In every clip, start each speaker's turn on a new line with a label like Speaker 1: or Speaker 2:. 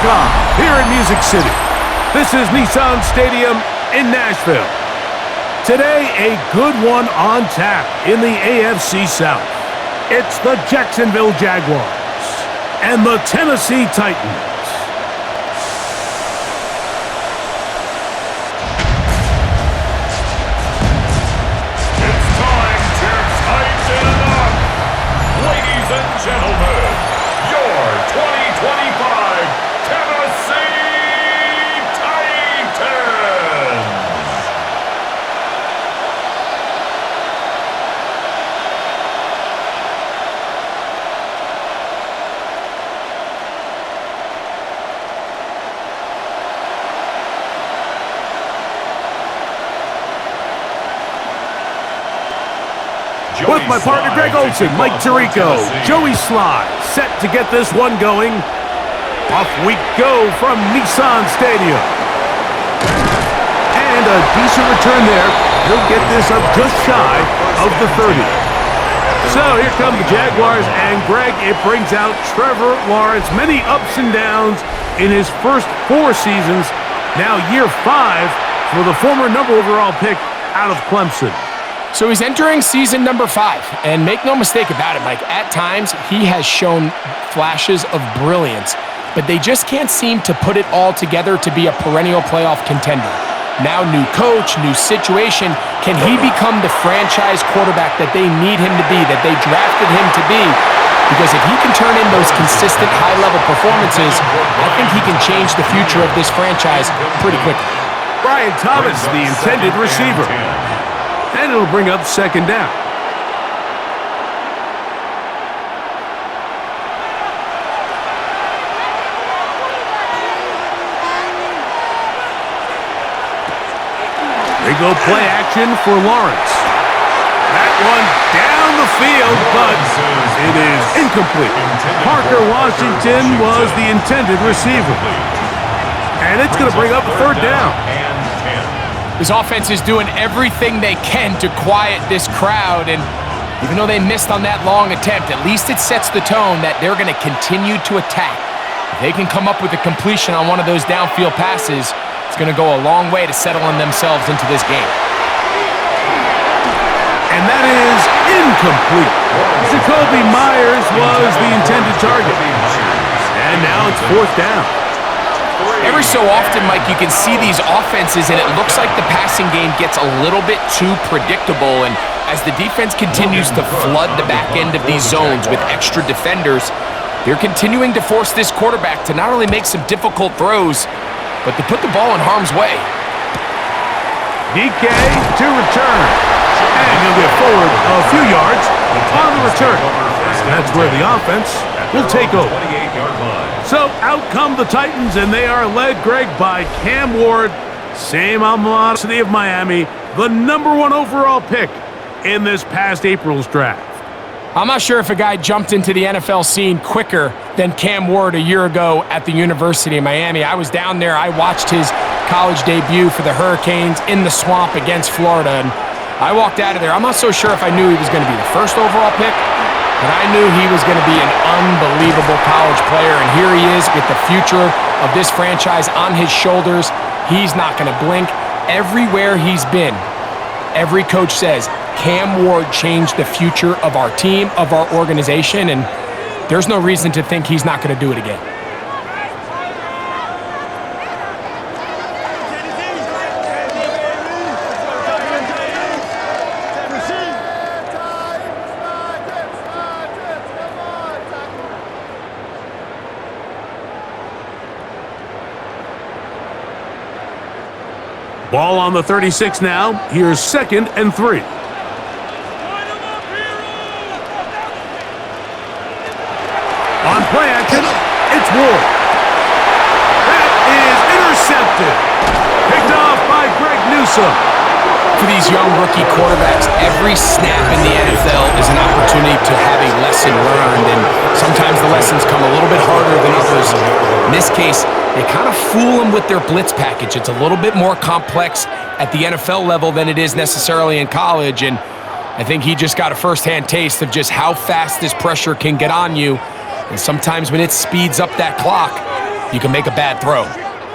Speaker 1: kickoff here in Music City. This is Nissan Stadium in Nashville. Today, a good one on tap in the AFC South. It's the Jacksonville Jaguars and the Tennessee Titans.
Speaker 2: It's time to tighten up. Ladies and gentlemen, your 2025 Tennessee Titans.
Speaker 1: With my partner Greg Olson, Mike Tirico, Joey Sly, set to get this one going. Off we go from Nissan Stadium. And a decent return there. He'll get this up just shy of the 30. So here come the Jaguars, and Greg, it brings out Trevor Lawrence. Many ups and downs in his first 4 seasons. Now year 5 for the former number overall pick out of Clemson.
Speaker 3: So he's entering season number 5, and make no mistake about it, Mike, at times he has shown flashes of brilliance, but they just can't seem to put it all together to be a perennial playoff contender. Now new coach, new situation, can he become the franchise quarterback that they need him to be, that they drafted him to be? Because if he can turn in those consistent high-level performances, I think he can change the future of this franchise pretty quickly.
Speaker 1: Brian Thomas, the intended receiver. And it'll bring up second down. They go play action for Lawrence. That one down the field, but it is incomplete. Parker Washington was the intended receiver. And it's going to bring up a third down.
Speaker 3: This offense is doing everything they can to quiet this crowd, and even though they missed on that long attempt, at least it sets the tone that they're going to continue to attack. If they can come up with a completion on one of those downfield passes, it's going to go a long way to settling themselves into this game.
Speaker 1: And that is incomplete. Jacoby Myers was the intended target. And now it's fourth down.
Speaker 3: Every so often, Mike, you can see these offenses, and it looks like the passing game gets a little bit too predictable. And as the defense continues to flood the back end of these zones with extra defenders, they're continuing to force this quarterback to not only make some difficult throws, but to put the ball in harm's way.
Speaker 1: DK to return. And he'll get forward a few yards on the return. And that's where the offense will take over. So out come the Titans, and they are led, Greg, by Cam Ward, same alma mater, City of Miami, the #1 overall pick in this past April's draft.
Speaker 3: I'm not sure if a guy jumped into the NFL scene quicker than Cam Ward a year ago at the University of Miami. I was down there. I watched his college debut for the Hurricanes in the swamp against Florida, and I walked out of there. I'm not so sure if I knew he was going to be the first overall pick, but I knew he was going to be an unbelievable college player, and here he is with the future of this franchise on his shoulders. He's not going to blink. Everywhere he's been, every coach says, Cam Ward changed the future of our team, of our organization, and there's no reason to think he's not going to do it again.
Speaker 1: Ball on the 36 now. Here's 2nd and 3. On play action, it's Ward. That is intercepted. Picked off by Greg Newsome.
Speaker 3: For these young rookie quarterbacks, every snap in the NFL is an opportunity to have a lesson learned, and sometimes the lessons come a little bit harder than others. In this case, they kind of fool them with their blitz package. It's a little bit more complex at the NFL level than it is necessarily in college, and I think he just got a first-hand taste of just how fast this pressure can get on you. And sometimes when it speeds up that clock, you can make a bad throw.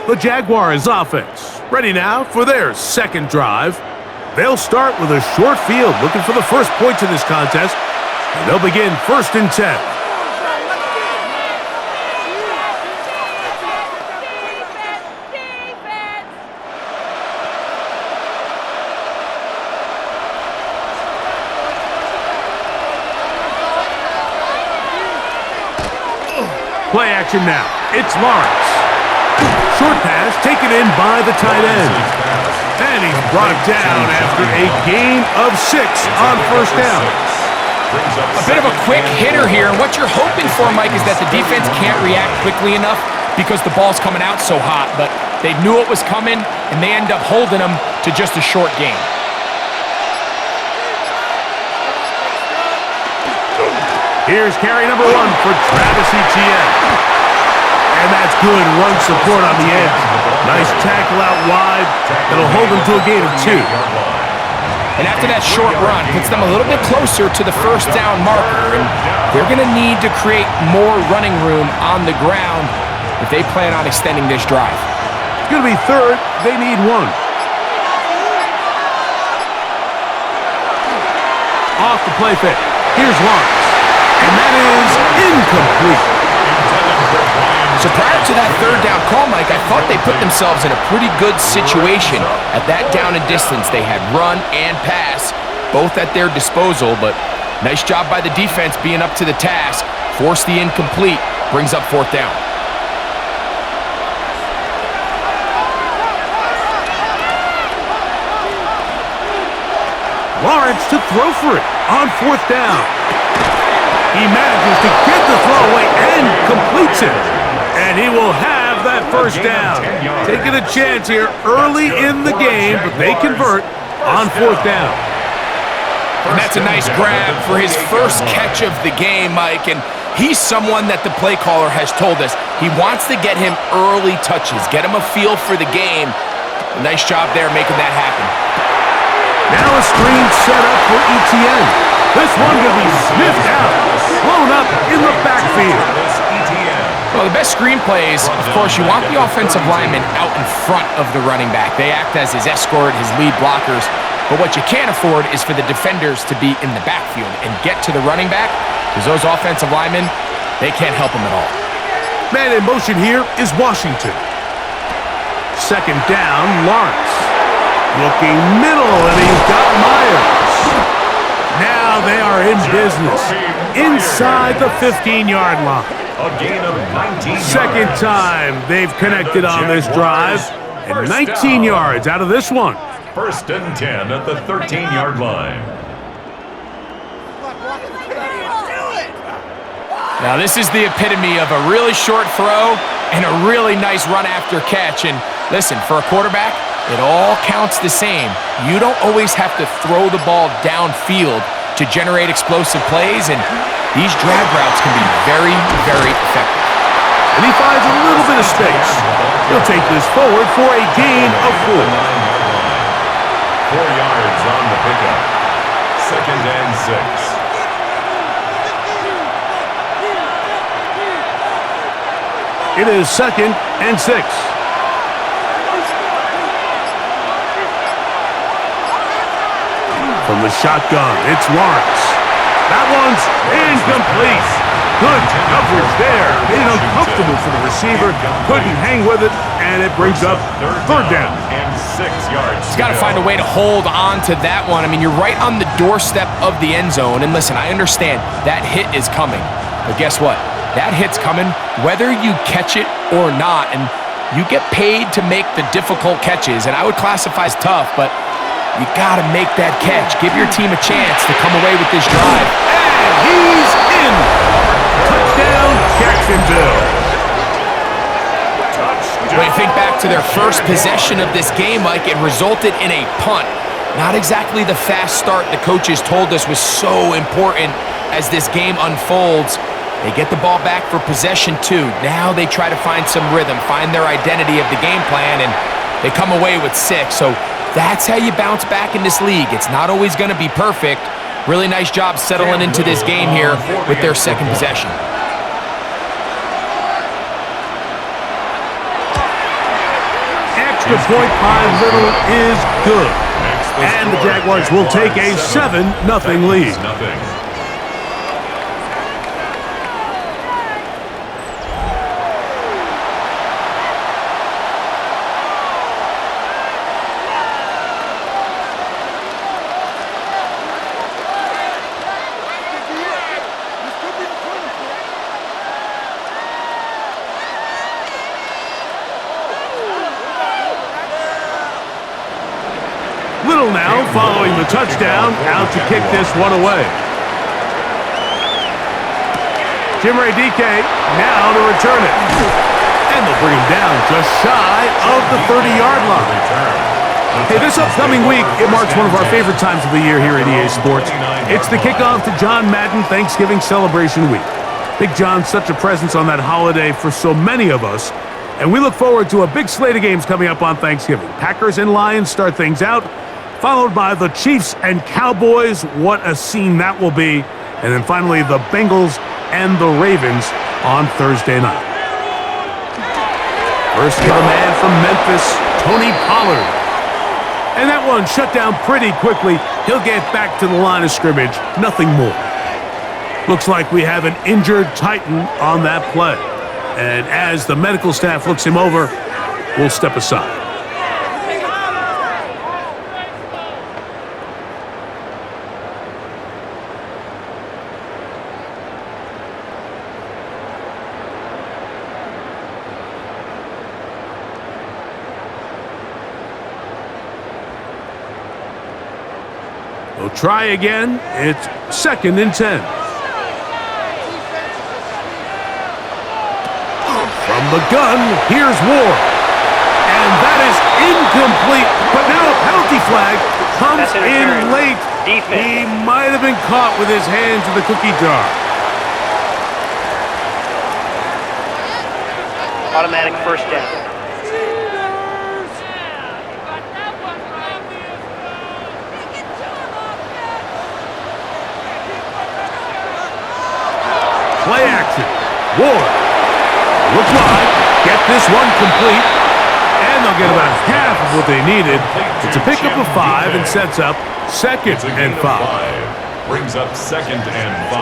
Speaker 1: The Jaguars offense ready now for their second drive. They'll start with a short field looking for the first points in this contest. And they'll begin 1st and 10. Play action now. It's Lawrence. Short pass taken in by the tight end. And he's brought down after a gain of 6 on 1st down.
Speaker 3: A bit of a quick hitter here. What you're hoping for, Mike, is that the defense can't react quickly enough because the ball's coming out so hot. But they knew it was coming, and they end up holding them to just a short gain.
Speaker 1: Here's carry number 1 for Travis Etienne. And that's good run support on the edge. Nice tackle out wide. That'll hold them to a gain of 2.
Speaker 3: And after that short run, puts them a little bit closer to the 1st down marker. And they're going to need to create more running room on the ground if they plan on extending this drive.
Speaker 1: It's going to be 3rd. They need 1. Off the play fake. Here's Lawrence. And that is incomplete.
Speaker 3: So prior to that 3rd down call, Mike, I thought they put themselves in a pretty good situation at that down and distance. They had run and pass, both at their disposal, but nice job by the defense being up to the task. Force the incomplete, brings up 4th down.
Speaker 1: Lawrence to throw for it on 4th down. He manages to get the throw away and completes it. And he will have that 1st down. Taking a chance here early in the game, but they convert on 4th down.
Speaker 3: And that's a nice grab for his first catch of the game, Mike. And he's someone that the play caller has told us he wants to get him early touches, get him a feel for the game. A nice job there making that happen.
Speaker 1: Now a screen set up for Etienne. This one going to be sniffed out, blown up in the backfield.
Speaker 3: Well, the best screen plays, of course, you want the offensive lineman out in front of the running back. They act as his escort, his lead blockers. But what you can't afford is for the defenders to be in the backfield and get to the running back, because those offensive linemen, they can't help him at all.
Speaker 1: Man in motion here is Washington. 2nd down, Lawrence. Looking middle, and he's got Myers. Now they are in business inside the 15-yard line.
Speaker 2: A gain of 19
Speaker 1: Second
Speaker 2: yards.
Speaker 1: time they've connected on this drive, and 19 yards out of this one.
Speaker 2: 1st and 10 at the 13-yard line.
Speaker 3: Now this is the epitome of a really short throw and a really nice run after catch. And listen, for a quarterback, it all counts the same. You don't always have to throw the ball downfield to generate explosive plays, and these drag routes can be very, very effective.
Speaker 1: And he finds a little bit of space. He'll take this forward for a gain of 4.
Speaker 2: 4 yards on the pickup. 2nd and 6.
Speaker 1: It is 2nd and 6. From the shotgun, it's Lawrence. That one's incomplete. Good coverage there. Made it uncomfortable for the receiver. Couldn't hang with it, and it brings up 3rd down.
Speaker 2: And 6 yards.
Speaker 3: He's got to find a way to hold on to that one. I mean, you're right on the doorstep of the end zone. And listen, I understand that hit is coming. But guess what? That hit's coming whether you catch it or not. And you get paid to make the difficult catches. And I would classify as tough, but you got to make that catch. Give your team a chance to come away with this drive.
Speaker 1: And he's in. Touchdown, Jacksonville.
Speaker 3: When you think back to their first possession of this game, Mike, it resulted in a punt. Not exactly the fast start the coaches told us was so important as this game unfolds. They get the ball back for possession 2. Now they try to find some rhythm, find their identity of the game plan, and they come away with 6. So that's how you bounce back in this league. It's not always going to be perfect. Really nice job settling into this game here with their 2nd possession.
Speaker 1: extra point by little is good. And the Jaguars will take a 7-0 lead. Little now following the touchdown, out to kick this one away. Jimmy DK now to return it. And they'll bring him down just shy of the 30-yard line. Hey, this upcoming week, it marks one of our favorite times of the year here at EA Sports. It's the kickoff to John Madden Thanksgiving Celebration Week. Big John's such a presence on that holiday for so many of us. And we look forward to a big slate of games coming up on Thanksgiving. Packers and Lions start things out, followed by the Chiefs and Cowboys. What a scene that will be. And then finally, the Bengals and the Ravens on Thursday night. First to the man from Memphis, Tony Pollard. And that one shut down pretty quickly. He'll get back to the line of scrimmage, nothing more. Looks like we have an injured Titan on that play. And as the medical staff looks him over, we'll step aside. They'll try again. It's 2nd and 10. From the gun, here's Ward. And that is incomplete. But now a penalty flag comes in late. He might have been caught with his hands in the cookie jar.
Speaker 4: Automatic first down.
Speaker 1: Play action. Ward. Look wide. Get this one complete. And they'll get about half of what they needed. It's a pickup of 5 and sets up 2nd and 5.
Speaker 2: Brings up 2nd and 5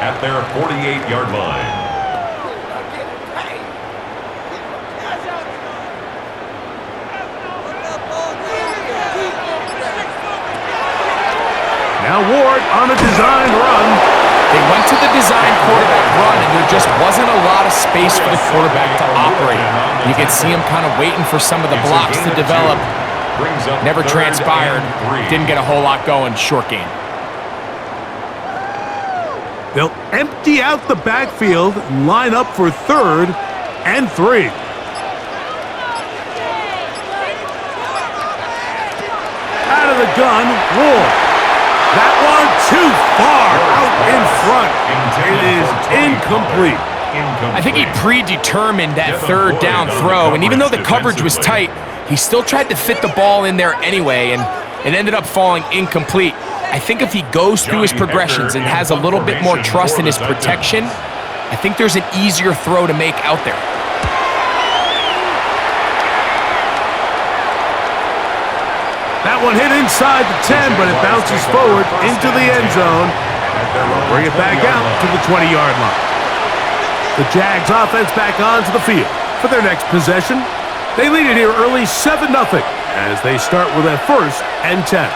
Speaker 2: at their 48-yard line.
Speaker 1: Now Ward on a design run.
Speaker 3: They went to the design quarterback run, and there just wasn't a lot of space for the quarterback to operate. You could see him kind of waiting for some of the blocks to develop. Never transpired. Didn't get a whole lot going. Short game.
Speaker 1: They'll empty out the backfield and line up for 3rd and 3. Out of the gun, Ward. That one too far out in front. It is incomplete.
Speaker 3: I think he predetermined that 3rd down throw, and even though the coverage was tight, he still tried to fit the ball in there anyway, and it ended up falling incomplete. I think if he goes through his progressions and has a little bit more trust in his protection, I think there's an easier throw to make out there.
Speaker 1: That one hit inside the 10, but it bounces forward into the end zone. Bring it back out to the 20-yard line. The Jags offense back onto the field for their next possession. They lead it here early 7-0 as they start with a 1st and 10.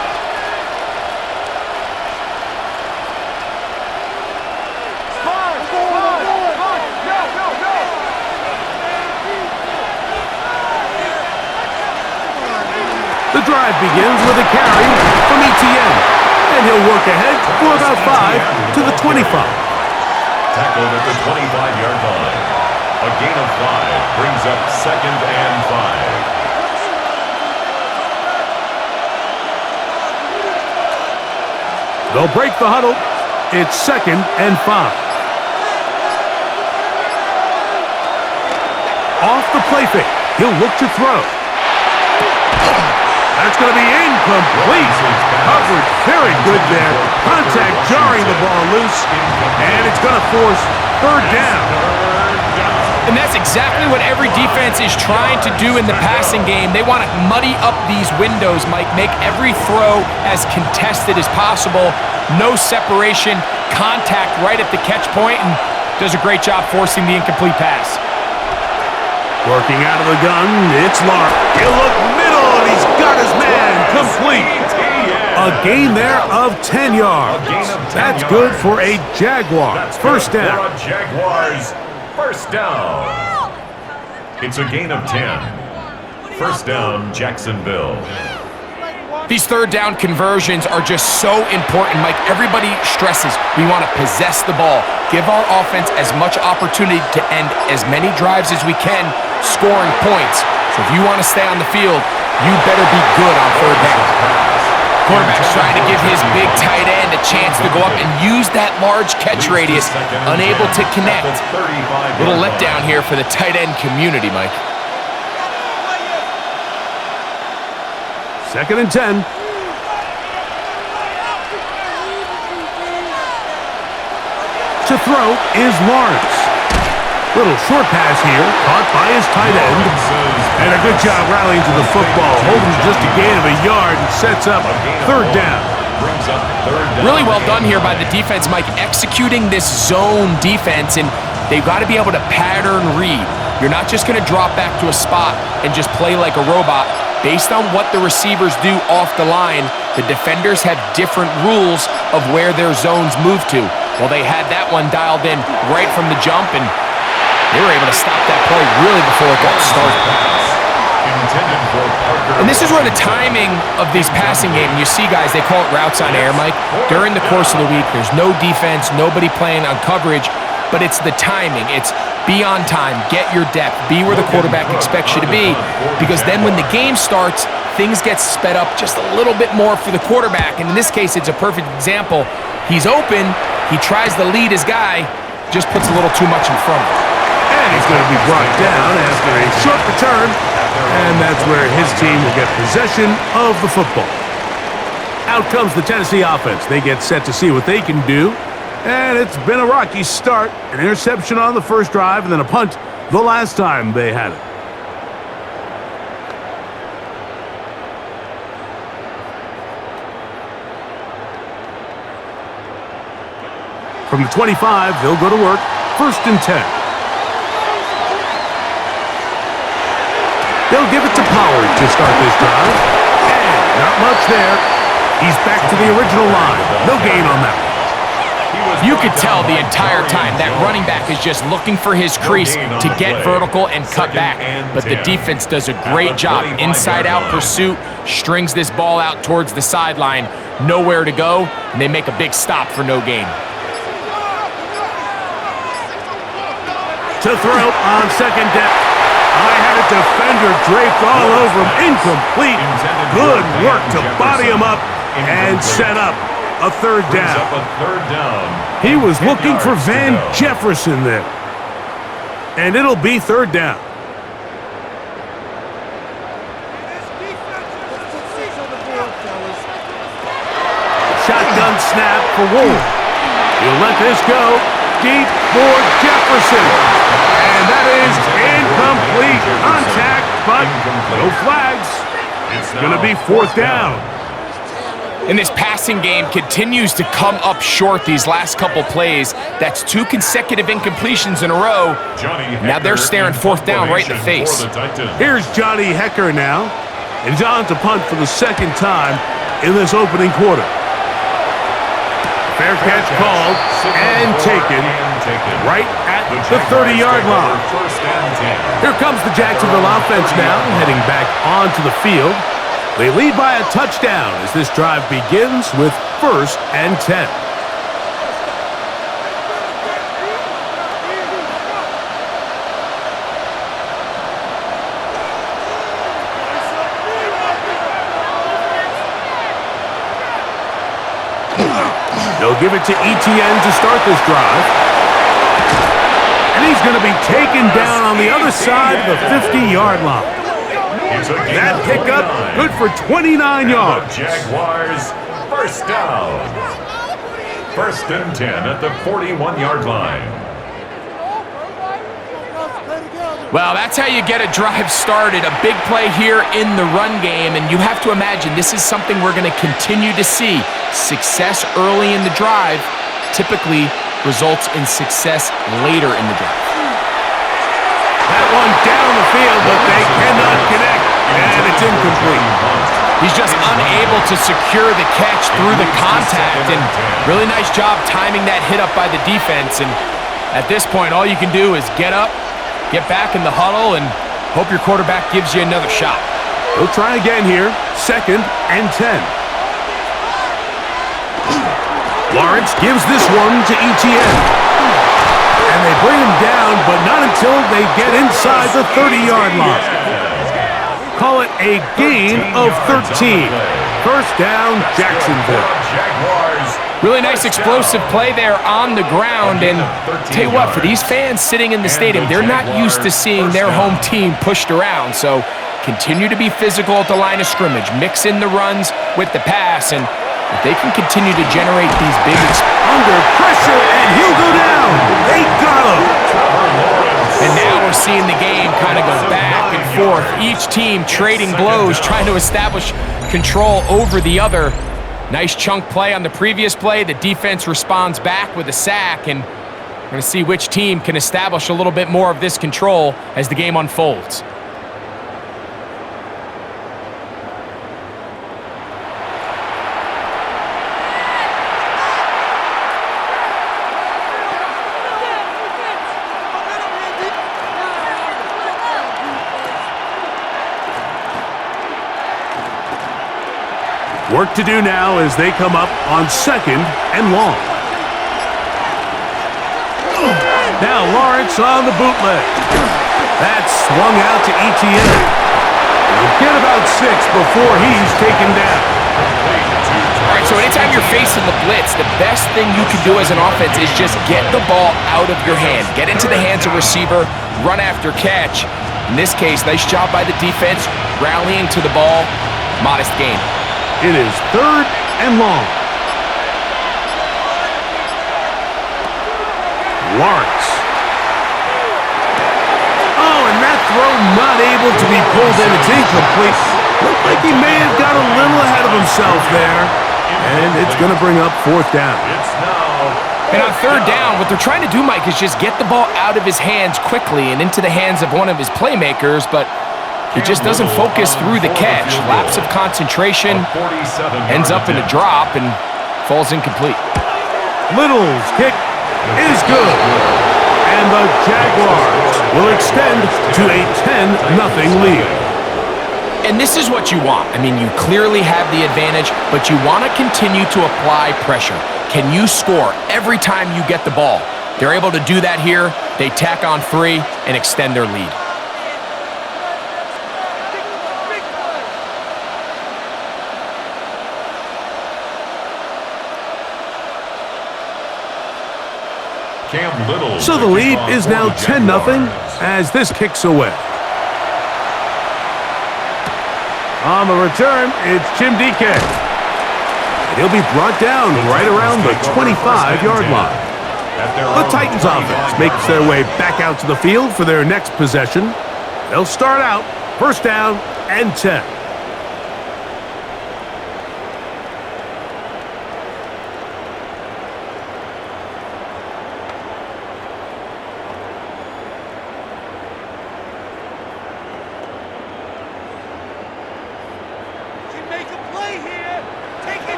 Speaker 1: The drive begins with a carry from ETN, and he'll work ahead for about 5 to the 25.
Speaker 2: Tackled at the 25-yard line. A gain of 5 brings up 2nd and 5.
Speaker 1: They'll break the huddle. It's 2nd and 5. Off the play fake. He'll look to throw. That's going to be incomplete. Coverage very good there. Contact jarring the ball loose. And it's going to force 3rd down.
Speaker 3: And that's exactly what every defense is trying to do in the passing game. They want to muddy up these windows, Mike, make every throw as contested as possible. No separation, contact right at the catch point, and does a great job forcing the incomplete pass.
Speaker 1: Working out of the gun, it's Lawrence. He'll look middle, and he's got his man complete. A gain there of 10 yards. That's good for a Jaguars. First down.
Speaker 2: For a Jaguars first down. It's a gain of 10. First down, Jacksonville.
Speaker 3: These third down conversions are just so important, Mike. Everybody stresses we want to possess the ball, give our offense as much opportunity to end as many drives as we can, scoring points. So if you want to stay on the field, you better be good on third down. Quarterback's trying to give his big tight end a chance to go up and use that large catch radius, unable to connect. Little letdown here for the tight end community, Mike.
Speaker 1: Second and 10. To throw is Lawrence. Little short pass here, caught by his tight end. And a good job rallying to the football, holding just a gain of a yard and sets up third down.
Speaker 3: Really well done here by the defense, Mike, executing this zone defense, and they've got to be able to pattern read. You're not just going to drop back to a spot and just play like a robot. Based on what the receivers do off the line, the defenders have different rules of where their zones move to. Well, they had that one dialed in right from the jump, and they were able to stop that play really before it got started. And this is where the timing of these passing game, you see guys, they call it routes on air, Mike. During the course of the week, there's no defense, nobody playing on coverage, but it's the timing. It's be on time, get your depth, be where the quarterback expects you to be, because then when the game starts, things get sped up just a little bit more for the quarterback. And in this case, it's a perfect example. He's open, he tries to lead his guy, just puts a little too much in front of him.
Speaker 1: And he's going to be brought down after a short return, and that's where his team will get possession of the football. Out comes the Tennessee offense. They get set to see what they can do, and it's been a rocky start. An interception on the first drive, and then a punt the last time they had it. From the 25, they'll go to work. First and 10. They'll give it to Pollard to start this drive. And not much there. He's back to the original line. No gain on that one.
Speaker 3: You could tell the entire time that running back is just looking for his crease to get vertical and cut back. But the defense does a great job. Inside-out pursuit, strings this ball out towards the sideline. Nowhere to go, and they make a big stop for no gain.
Speaker 1: To throw on second down. I had a defender draped all over him. Incomplete. Good work to body him up and set up a third down. He was looking for Van Jefferson there. And it'll be third down. Shotgun snap for Ward. He'll let this go. Deep for Jefferson. And that is incomplete. Contact, but no flags. It's going to be fourth down.
Speaker 3: And this passing game continues to come up short these last couple plays. That's 2 consecutive incompletions in a row. Now they're staring fourth down right in the face.
Speaker 1: Here's Johnny Hecker now. And he's on to punt for the second time in this opening quarter. Fair catch called and taken right at the 30-yard line. Here comes the Jacksonville offense now, heading back onto the field. They lead by a touchdown as this drive begins with first and 10. They'll give it to Etienne to start this drive. And he's going to be taken down on the other side of the 50-yard line. That pickup, good for 29 yards.
Speaker 2: Jaguars first down. First and 10 at the 41-yard line.
Speaker 3: Well, that's how you get a drive started. A big play here in the run game, and you have to imagine this is something we're going to continue to see. Success early in the drive typically results in success later in the drive.
Speaker 1: That one down the field, but they cannot connect, and it's incomplete.
Speaker 3: He's just unable to secure the catch through the contact, and really nice job timing that hit up by the defense. And at this point, all you can do is get up, get back in the huddle, and hope your quarterback gives you another shot.
Speaker 1: We'll try again here. 2nd and 10. Lawrence gives this one to ETN. And they bring him down, but not until they get inside the 30-yard line. Call it a gain of 13. First down, Jacksonville.
Speaker 3: Really nice explosive play there on the ground, and tell you what, for these fans sitting in the stadium, they're not used to seeing their home team pushed around, so continue to be physical at the line of scrimmage, mix in the runs with the pass, and if they can continue to generate these big...
Speaker 1: Under pressure, and he'll go down. They got him.
Speaker 3: And now we're seeing the game kind of go back and forth, each team trading blows, trying to establish control over the other. Nice chunk play on the previous play. The defense responds back with a sack, and we're going to see which team can establish a little bit more of this control as the game unfolds.
Speaker 1: Work to do now as they come up on 2nd and long. Now Lawrence on the bootleg. That's swung out to ETN. He'll get about 6 before he's taken down.
Speaker 3: All right, so anytime you're facing the blitz, the best thing you can do as an offense is just get the ball out of your hand. Get into the hands of receiver, run after catch. In this case, nice job by the defense, rallying to the ball, modest gain.
Speaker 1: It is 3rd and long. Lawrence. Oh, and that throw not able to be pulled in. It's incomplete. Looked like he may have got a little ahead of himself there. And it's going to bring up 4th down.
Speaker 3: And on 3rd down, what they're trying to do, Mike, is just get the ball out of his hands quickly and into the hands of one of his playmakers, but he just doesn't focus through the catch. Lapse of concentration, ends up in a drop, and falls incomplete.
Speaker 1: Little's kick is good. And the Jaguars will extend to a 10-0 lead.
Speaker 3: And this is what you want. I mean, you clearly have the advantage, but you want to continue to apply pressure. Can you score every time you get the ball? They're able to do that here. They tack on 3 and extend their lead.
Speaker 1: So the lead is now 10-0 as this kicks away. On the return, it's Jim DK. He'll be brought down right around the 25-yard line. The Titans offense makes their way back out to the field for their next possession. They'll start out 1st down and 10.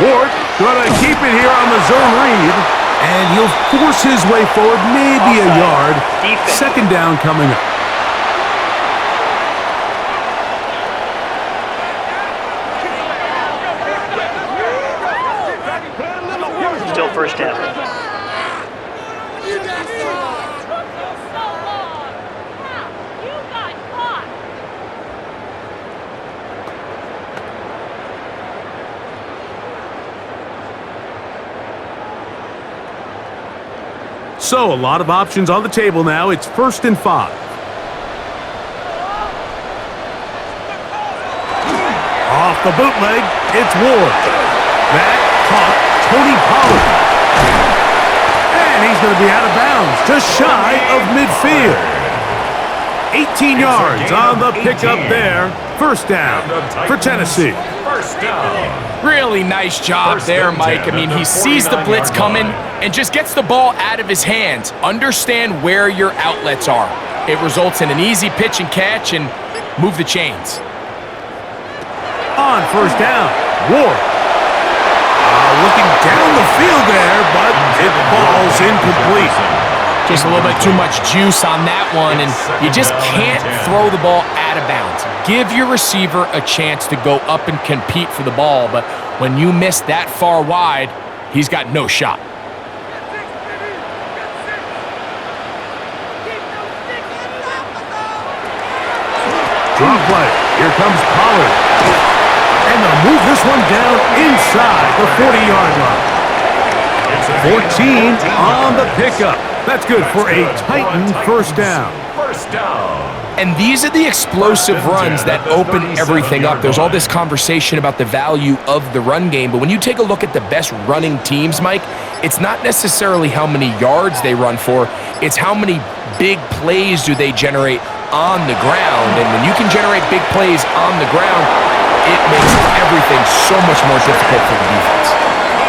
Speaker 1: Ward gonna keep it here on the zone read, and he'll force his way forward, maybe a yard. 2nd down coming up.
Speaker 4: Still 1st down.
Speaker 1: So a lot of options on the table now. It's 1st and 5. Off the bootleg, it's Ward. That caught Tony Pollard. And And he's going to be out of bounds, just shy of midfield. 18 yards on the pickup there. First down for Tennessee.
Speaker 2: First down.
Speaker 3: Really nice job there, Mike. I mean, he sees the blitz coming and just gets the ball out of his hands. Understand where your outlets are. It results in an easy pitch and catch and move the chains.
Speaker 1: On first down, Ward. Looking down the field there, but it falls incomplete.
Speaker 3: Just a little bit too much juice on that one, and you just can't throw the ball out of bounds. Give your receiver a chance to go up and compete for the ball, but when you miss that far wide, he's got no shot.
Speaker 1: Draw play. Here comes Pollard. And they'll move this one down inside the 40-yard line. 14 on the pickup. That's good for a Titan first down.
Speaker 2: First down.
Speaker 3: And these are the explosive runs that open everything up. There's all this conversation about the value of the run game, but when you take a look at the best running teams, Mike, it's not necessarily how many yards they run for, it's how many big plays do they generate on the ground. And when you can generate big plays on the ground, it makes everything so much more difficult for the defense.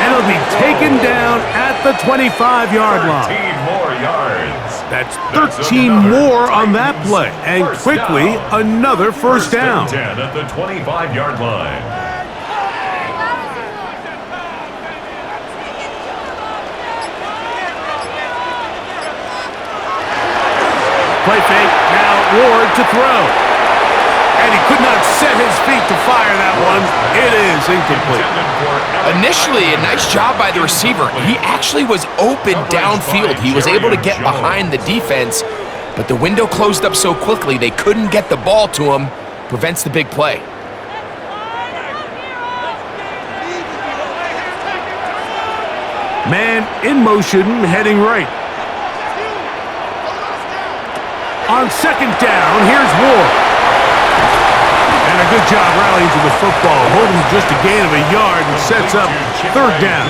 Speaker 1: And it'll be taken down at the 25-yard line.
Speaker 2: 13 more yards.
Speaker 1: That's 13 more on that play. And quickly, another first down.
Speaker 2: 10 at the 25-yard line.
Speaker 1: Play fake, now Ward to throw. And he could not set his feet to fire that one. It is incomplete.
Speaker 3: Initially, a nice job by the receiver. He actually was open downfield. He was able to get behind the defense, but the window closed up so quickly they couldn't get the ball to him. Prevents the big play.
Speaker 1: Man in motion, heading right. On second down, here's Ward. And a good job rallying to the football, holding just a gain of a yard and sets up third down.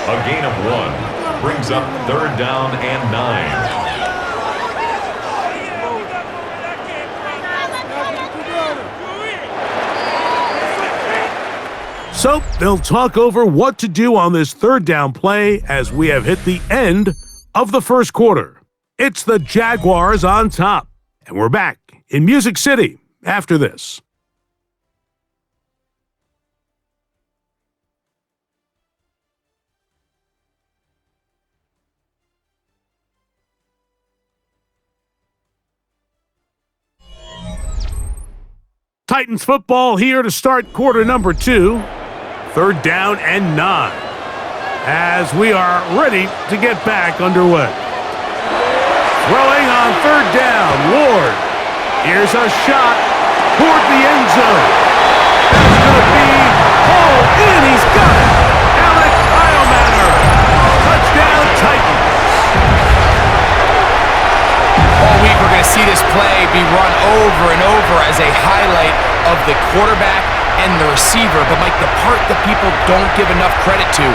Speaker 2: A gain of 1 brings up third down and 9.
Speaker 1: So they'll talk over what to do on this third down play as we have hit the end of the first quarter. It's the Jaguars on top, and we're back in Music City after this. Titans football here to start quarter number 2. Third down and 9 as we are ready to get back underway. Throwing on third down, Ward. Here's a shot toward the end zone. That's going to be hauled in. He's got it. Alec Heilmanner. Touchdown, Titans.
Speaker 3: All week we're going to see this play be run over and over as a highlight of the quarterback and the receiver. But Mike, the part that people don't give enough credit to,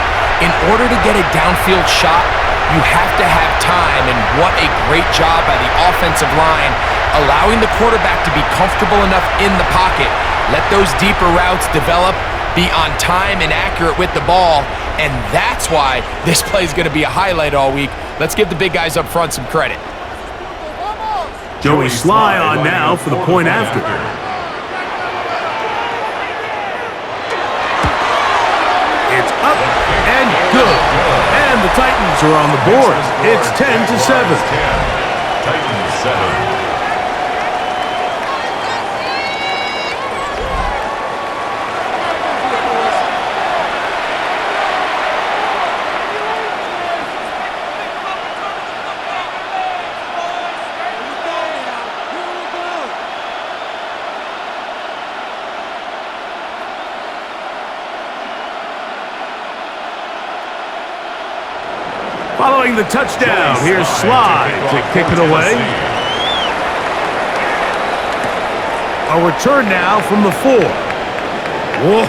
Speaker 3: in order to get a downfield shot, you have to have time, and what a great job by the offensive line, allowing the quarterback to be comfortable enough in the pocket, let those deeper routes develop, be on time and accurate with the ball, and that's why this play is going to be a highlight all week. Let's give the big guys up front some credit.
Speaker 1: Joey Sly on now for the point after. It's up and good. And the Titans are on the board. It's 10-7.
Speaker 2: Titans 7.
Speaker 1: Following the touchdown, here's Sly to kick it away. A return now from the 4. Whoa!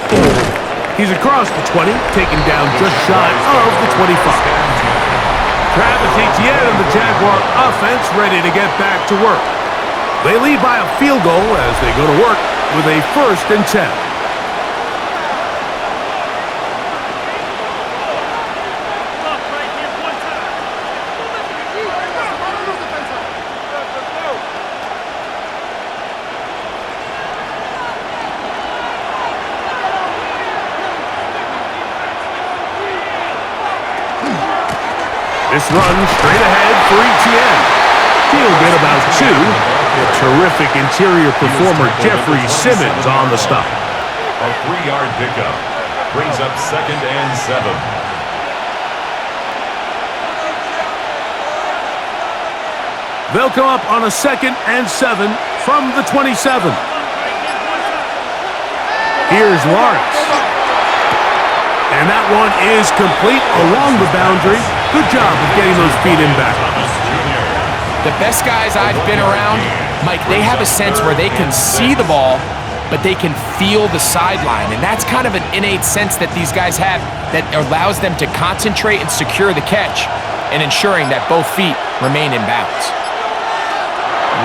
Speaker 1: He's across the 20, taken down just shy of the 25. Travis Etienne and the Jaguar offense ready to get back to work. They lead by a field goal as they go to work with a 1st and 10. This run straight ahead for Etienne. He'll get about 2. The terrific interior performer Jeffrey Simmons on the stop.
Speaker 2: A 3-yard pickup brings up 2nd and 7.
Speaker 1: They'll come up on a 2nd and 7 from the 27. Here's Lawrence. And that one is complete along the boundary. Good job of getting those feet in back.
Speaker 3: The best guys I've been around, Mike, they have a sense where they can see the ball, but they can feel the sideline. And that's kind of an innate sense that these guys have that allows them to concentrate and secure the catch and ensuring that both feet remain in bounds.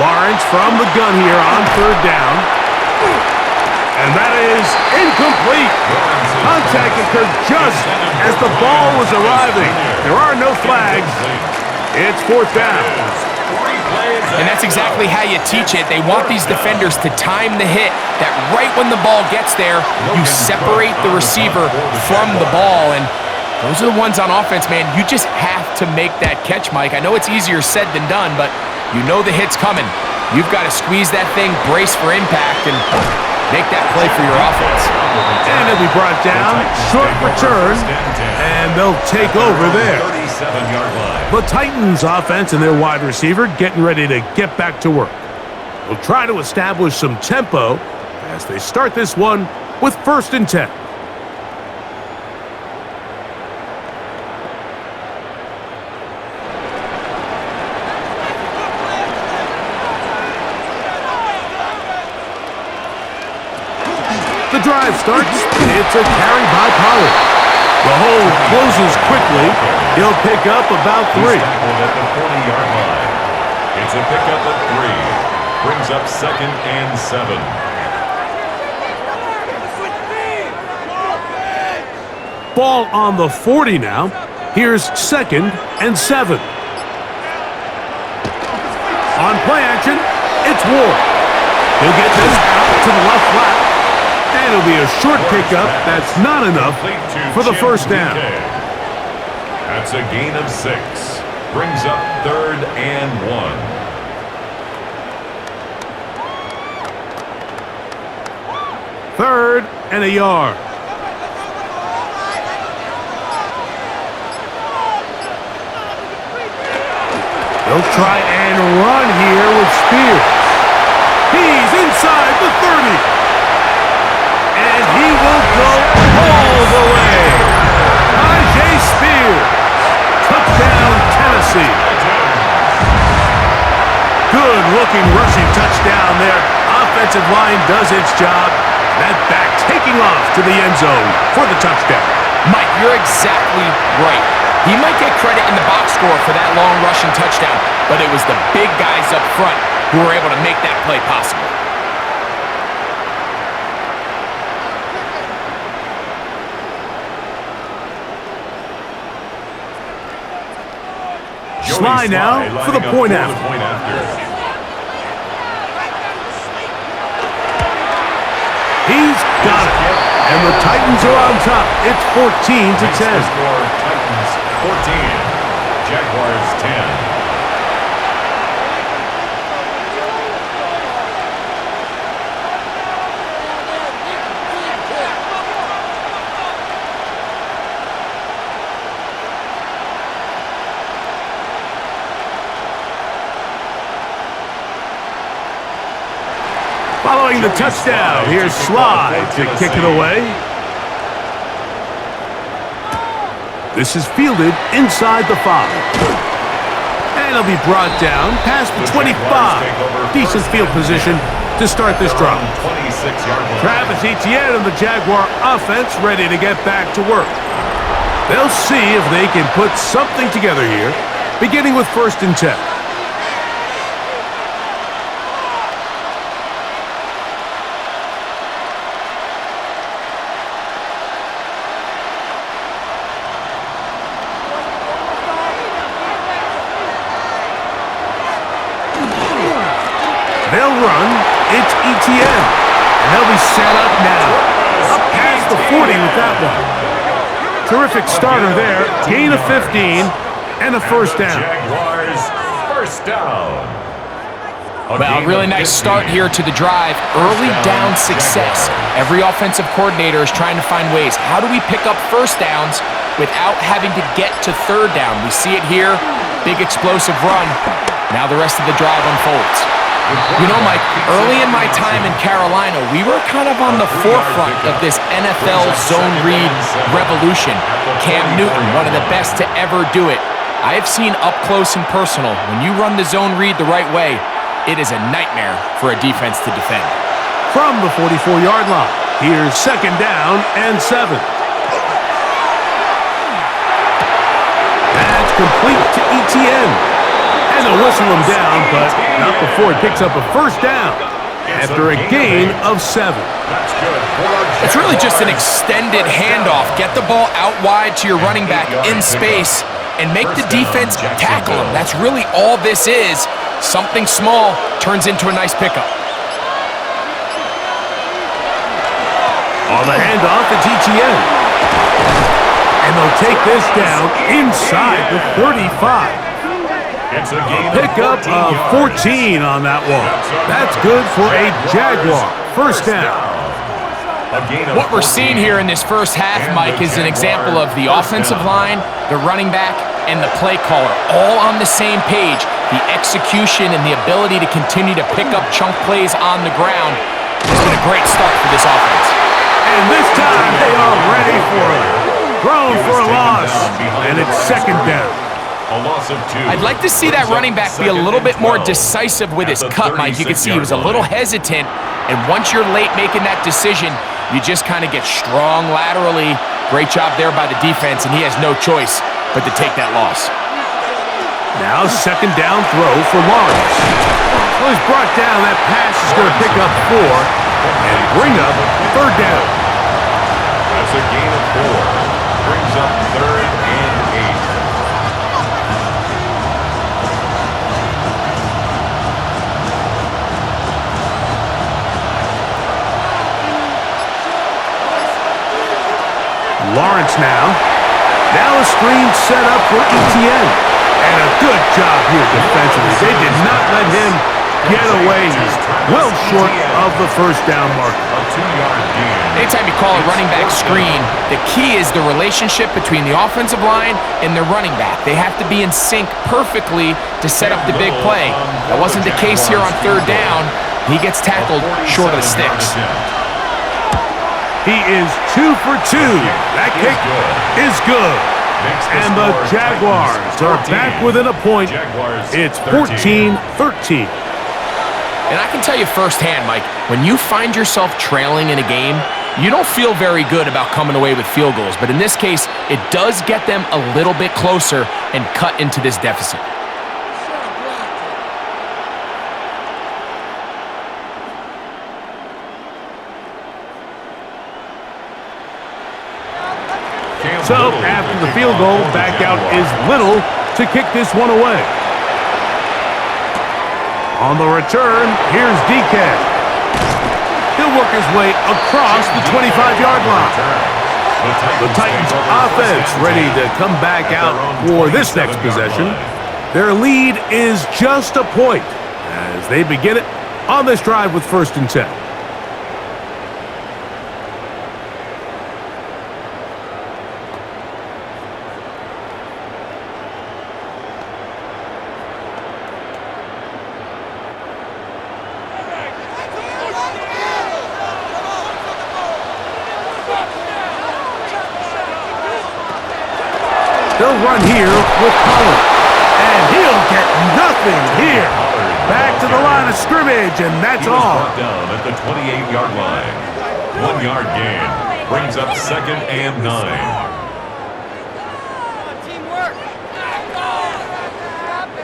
Speaker 1: Lawrence from the gun here on 3rd down. And that is incomplete. Contact occurred just as the ball was arriving. There are no flags. It's 4th down.
Speaker 3: And that's exactly how you teach it. They want these defenders to time the hit, that right when the ball gets there, you separate the receiver from the ball. And those are the ones on offense, man. You just have to make that catch, Mike. I know it's easier said than done, but you know the hit's coming. You've got to squeeze that thing, brace for impact, and make that play for your offense.
Speaker 1: And it'll be brought down, short return, and they'll take over there. The Titans offense and their wide receiver getting ready to get back to work. We'll try to establish some tempo as they start this one with 1st and 10. The drive starts. It's a carry by Pollard. The hole closes quickly. He'll pick up about 3.
Speaker 2: He's tackled at the 40-yard line. It's a pickup of 3. Brings up 2nd and 7.
Speaker 1: Ball on the 40 now. Here's 2nd and 7. On play action, it's Ward. He'll get this out to the left flat. And it'll be a short pickup. That's not enough for the 1st down.
Speaker 2: That's a gain of 6. Brings up 3rd and
Speaker 1: 1. 3rd and a yard. They'll try and run here with Spears. He's inside the 30. And he will go all the way. Najee Spears. Touchdown, Tennessee. Good-looking rushing touchdown there. Offensive line does its job. That back taking off to the end zone for the touchdown.
Speaker 3: Mike, you're exactly right. He might get credit in the box score for that long rushing touchdown, but it was the big guys up front who were able to make that play possible.
Speaker 1: Sly now for the point after. He's got it. And the Titans are on top. It's 14-10.
Speaker 2: Titans 14. Jaguars 10.
Speaker 1: Following the touchdown, here's Sly to kick it away. This is fielded inside the 5. And it'll be brought down past the 25. Decent field position to start this drive. Travis Etienne and the Jaguar offense ready to get back to work. They'll see if they can put something together here beginning with 1st and 10. They'll run. It's ETN. And they'll be set up now. Up past the 40 with that one. Terrific starter there. Gain of 15 and a 1st down.
Speaker 2: Jaguars, 1st down.
Speaker 3: Well, really nice start here to the drive. Early down success. Every offensive coordinator is trying to find ways. How do we pick up 1st downs without having to get to 3rd down? We see it here. Big explosive run. Now the rest of the drive unfolds. You know, Mike, early in my time in Carolina, we were kind of on the forefront of this NFL zone read revolution. Cam Newton, one of the best to ever do it. I have seen up close and personal, when you run the zone read the right way, it is a nightmare for a defense to defend.
Speaker 1: From the 44-yard line, here's 2nd down and 7. That's complete to ETN. And they'll whistle him down, but not before he picks up a 1st down after a gain of 7.
Speaker 3: It's really just an extended handoff. Get the ball out wide to your running back in space and make the defense tackle him. That's really all this is. Something small turns into a nice pickup.
Speaker 1: On the handoff, it's ETN. And they'll take this down inside the 35. Pickup of 14 on that one. That's good for a Jaguar. 1st down.
Speaker 3: What we're seeing here in this first half, Mike, is an example of the offensive line, the running back, and the play caller all on the same page. The execution and the ability to continue to pick up chunk plays on the ground has been a great start for this offense.
Speaker 1: And this time they are ready for it. Thrown for a loss, and it's 2nd down.
Speaker 3: I'd like to see that running back be a little bit more decisive with his cut, Mike. You can see he was a little hesitant, and once you're late making that decision, you just kind of get strong laterally. Great job there by the defense, and he has no choice but to take that loss.
Speaker 1: Now 2nd down throw for Lawrence. Well, he's brought down. That pass is going to pick up 4 and bring up 3rd down.
Speaker 2: That's a gain of 4. Brings up 3rd and 8.
Speaker 1: Lawrence now. Now a screen set up for ETN. And a good job here defensively. They did not let him get away. He's well short of the 1st down mark.
Speaker 3: Anytime you call a running back screen, the key is the relationship between the offensive line and the running back. They have to be in sync perfectly to set up the big play. That wasn't the case here on 3rd down. He gets tackled short of the sticks.
Speaker 1: He is 2 for 2. That kick is good. And the Jaguars are back within a point. It's 14-13.
Speaker 3: And I can tell you firsthand, Mike, when you find yourself trailing in a game, you don't feel very good about coming away with field goals. But in this case, it does get them a little bit closer and cut into this deficit.
Speaker 1: So, after the field goal, back out is Little to kick this one away. On the return, here's DK. He'll work his way across the 25-yard line. The Titans offense ready to come back out for this next possession. Their lead is just a point as they begin it on this drive with 1st and 10. They'll run here with Pollard. And he'll get nothing here. Back to the line of scrimmage, and that's all.
Speaker 2: Down at the 28-yard line. 1-yard gain. Brings up 2nd and 9.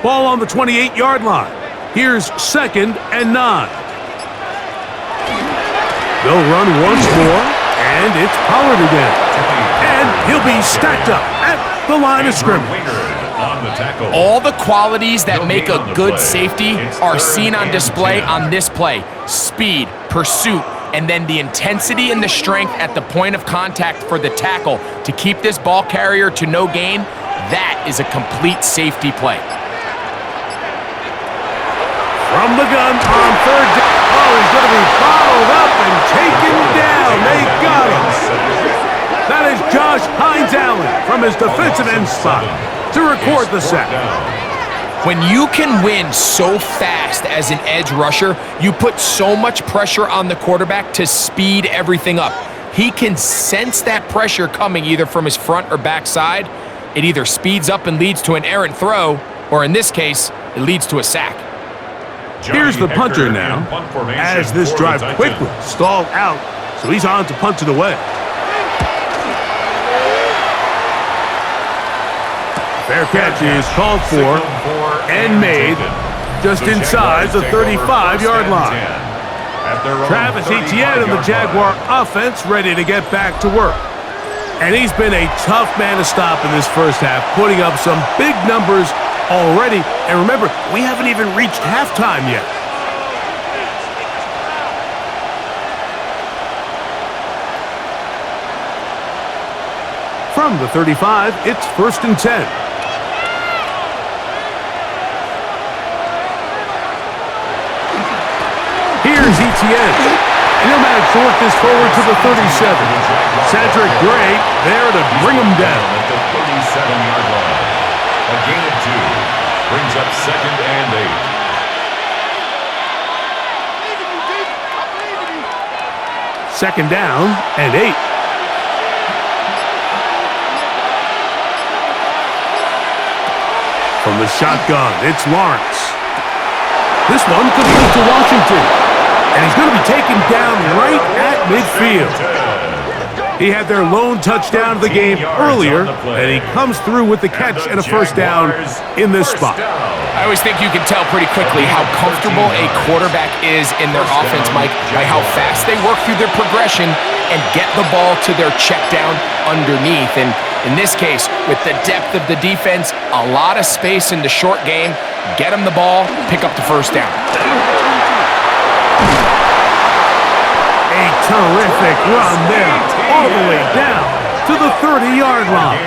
Speaker 1: Ball on the 28-yard line. Here's 2nd and 9. They'll run once more, and it's Pollard again. And he'll be stacked up at the line of scrimmage.
Speaker 3: All the qualities that make a good safety are seen on display on this play. Speed, pursuit, and then the intensity and the strength at the point of contact for the tackle to keep this ball carrier to no gain. That is a complete safety play.
Speaker 1: From the gun on 3rd down. Oh, he's going to be bottled up and taken down. They got him. That is Josh Hines Allen from his defensive end spot to record the sack.
Speaker 3: When you can win so fast as an edge rusher, you put so much pressure on the quarterback to speed everything up. He can sense that pressure coming either from his front or back side. It either speeds up and leads to an errant throw, or in this case, it leads to a sack.
Speaker 1: Here's the punter now, as this drive quickly stalled out, so he's on to punt it away. Fair catch is called for and made just inside the 35-yard line. Travis Etienne and the Jaguar offense ready to get back to work. And he's been a tough man to stop in this first half, putting up some big numbers already. And remember, we haven't even reached halftime yet. From the 35, it's 1st and 10. Here's Etienne. He'll manage to work this forward to the 37. Cedric Gray there to bring him down.
Speaker 2: At the 37-yard line. A gain of 2 brings up 2nd and 8.
Speaker 1: 2nd down and 8. From the shotgun, it's Lawrence. This one could lead to Washington. And he's going to be taken down right at midfield. He had their lone touchdown of the game earlier, and he comes through with the catch and a 1st down in this spot.
Speaker 3: I always think you can tell pretty quickly how comfortable a quarterback is in their offense, Mike, by how fast they work through their progression and get the ball to their check down underneath. And in this case, with the depth of the defense, a lot of space in the short game, get them the ball, pick up the 1st down.
Speaker 1: A terrific run there, all the way down to the 30-yard line.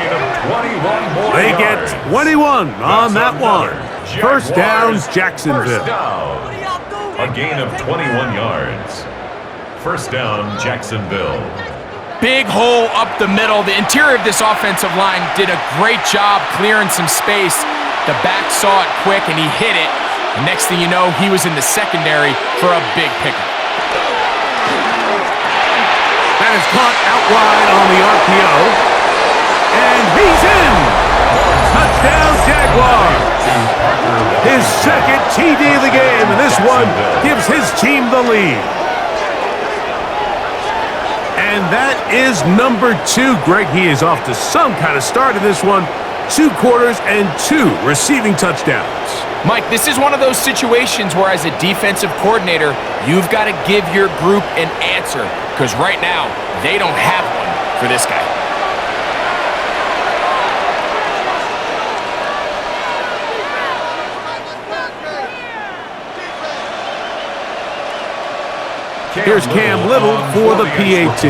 Speaker 1: They get 21 on that one. 1st down, Jacksonville.
Speaker 2: A gain of 21 yards. 1st down, Jacksonville.
Speaker 3: Big hole up the middle. The interior of this offensive line did a great job clearing some space. The back saw it quick, and he hit it. And next thing you know, he was in the secondary for a big pickup.
Speaker 1: That is caught out wide on the RPO. And he's in! Touchdown, Jaguars! His 2nd TD of the game, and this one gives his team the lead. And that is number 2. Greg, he is off to some kind of start in this one. 2 quarters and 2 receiving touchdowns.
Speaker 3: Mike, this is one of those situations where as a defensive coordinator, you've got to give your group an answer, because right now, they don't have one for this guy.
Speaker 1: Here's Cam Little for the PAT.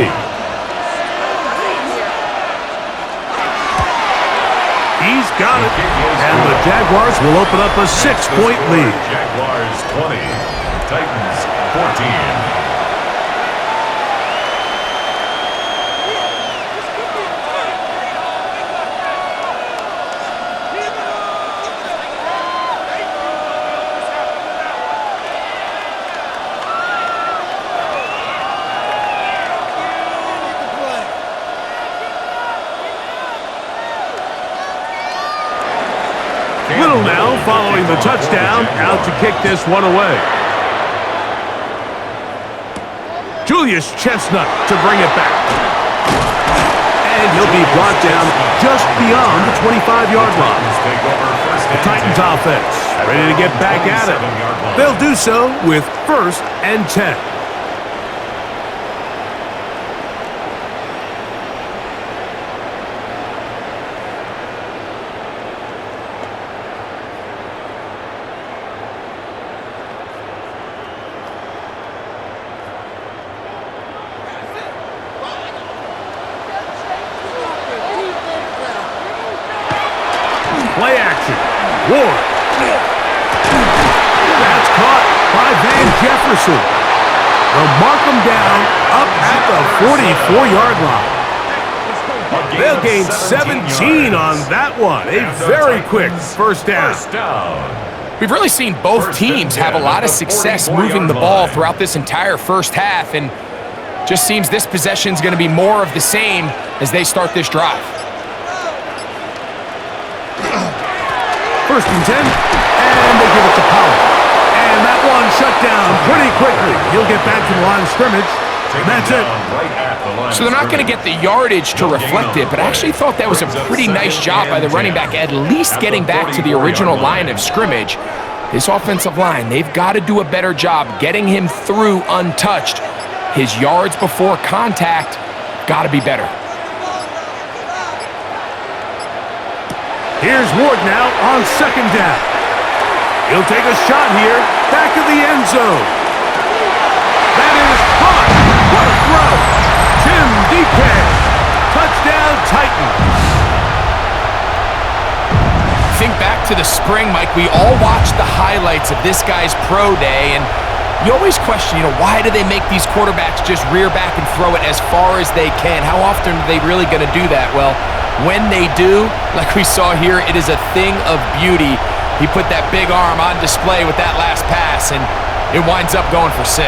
Speaker 1: He's got it, and the Jaguars will open up a 6-point lead.
Speaker 2: Jaguars 20, Titans 14.
Speaker 1: Little now following the touchdown, out to kick this one away. Julius Chestnut to bring it back. And he'll be brought down just beyond the 25-yard line.
Speaker 2: Take over 1st
Speaker 1: The Titans offense ready to get back at it. They'll do so with 1st and 10. Play action. Ward. That's caught by Van Jefferson. They'll mark him down up at the 44-yard line. They'll gain 17 on that one. A very quick first down.
Speaker 3: We've really seen both teams have a lot of success moving the ball throughout this entire first half, and just seems this possession is going to be more of the same as they start this drive.
Speaker 1: 1st and 10, and they give it to Powell. And that one shut down pretty quickly. He'll get back to the line of scrimmage, and that's it.
Speaker 3: So they're not going to get the yardage to reflect it, but I actually thought that was a pretty nice job by the running back, at least getting back to the original line of scrimmage. This offensive line, they've got to do a better job getting him through untouched. His yards before contact got to be better.
Speaker 1: Here's Ward now on 2nd down. He'll take a shot here, back of the end zone. That is caught. What a throw. Tim DK. Touchdown Titans.
Speaker 3: Think back to the spring, Mike. We all watched the highlights of this guy's pro day, and you always question, why do they make these quarterbacks just rear back and throw it as far as they can? How often are they really going to do that? Well, when they do, like we saw here, it is a thing of beauty. He put that big arm on display with that last pass, and it winds up going for 6.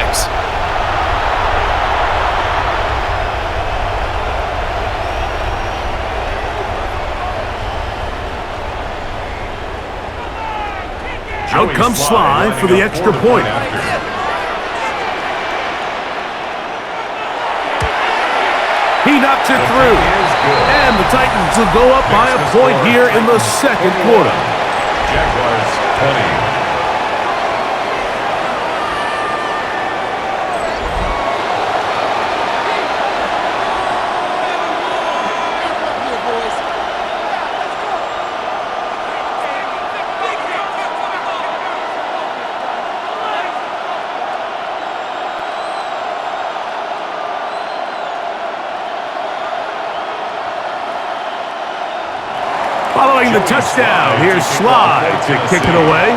Speaker 1: Out comes Sly for the extra point. He knocks it through. And the Titans will go up by a point here in the 2nd quarter.
Speaker 2: Jaguars 20.
Speaker 1: Following the touchdown, here's Sly to kick it away.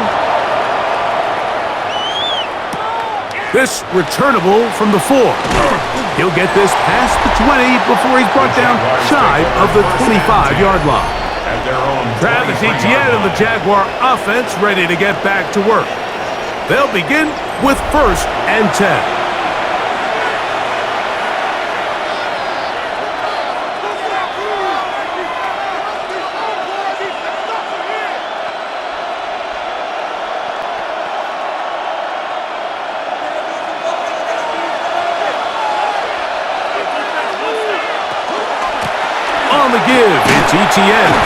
Speaker 1: This returnable from the 4. He'll get this past the 20 before he's brought down shy of the 25-yard line. Travis Etienne and the Jaguar offense ready to get back to work. They'll begin with 1st and 10. On the give, it's Etienne.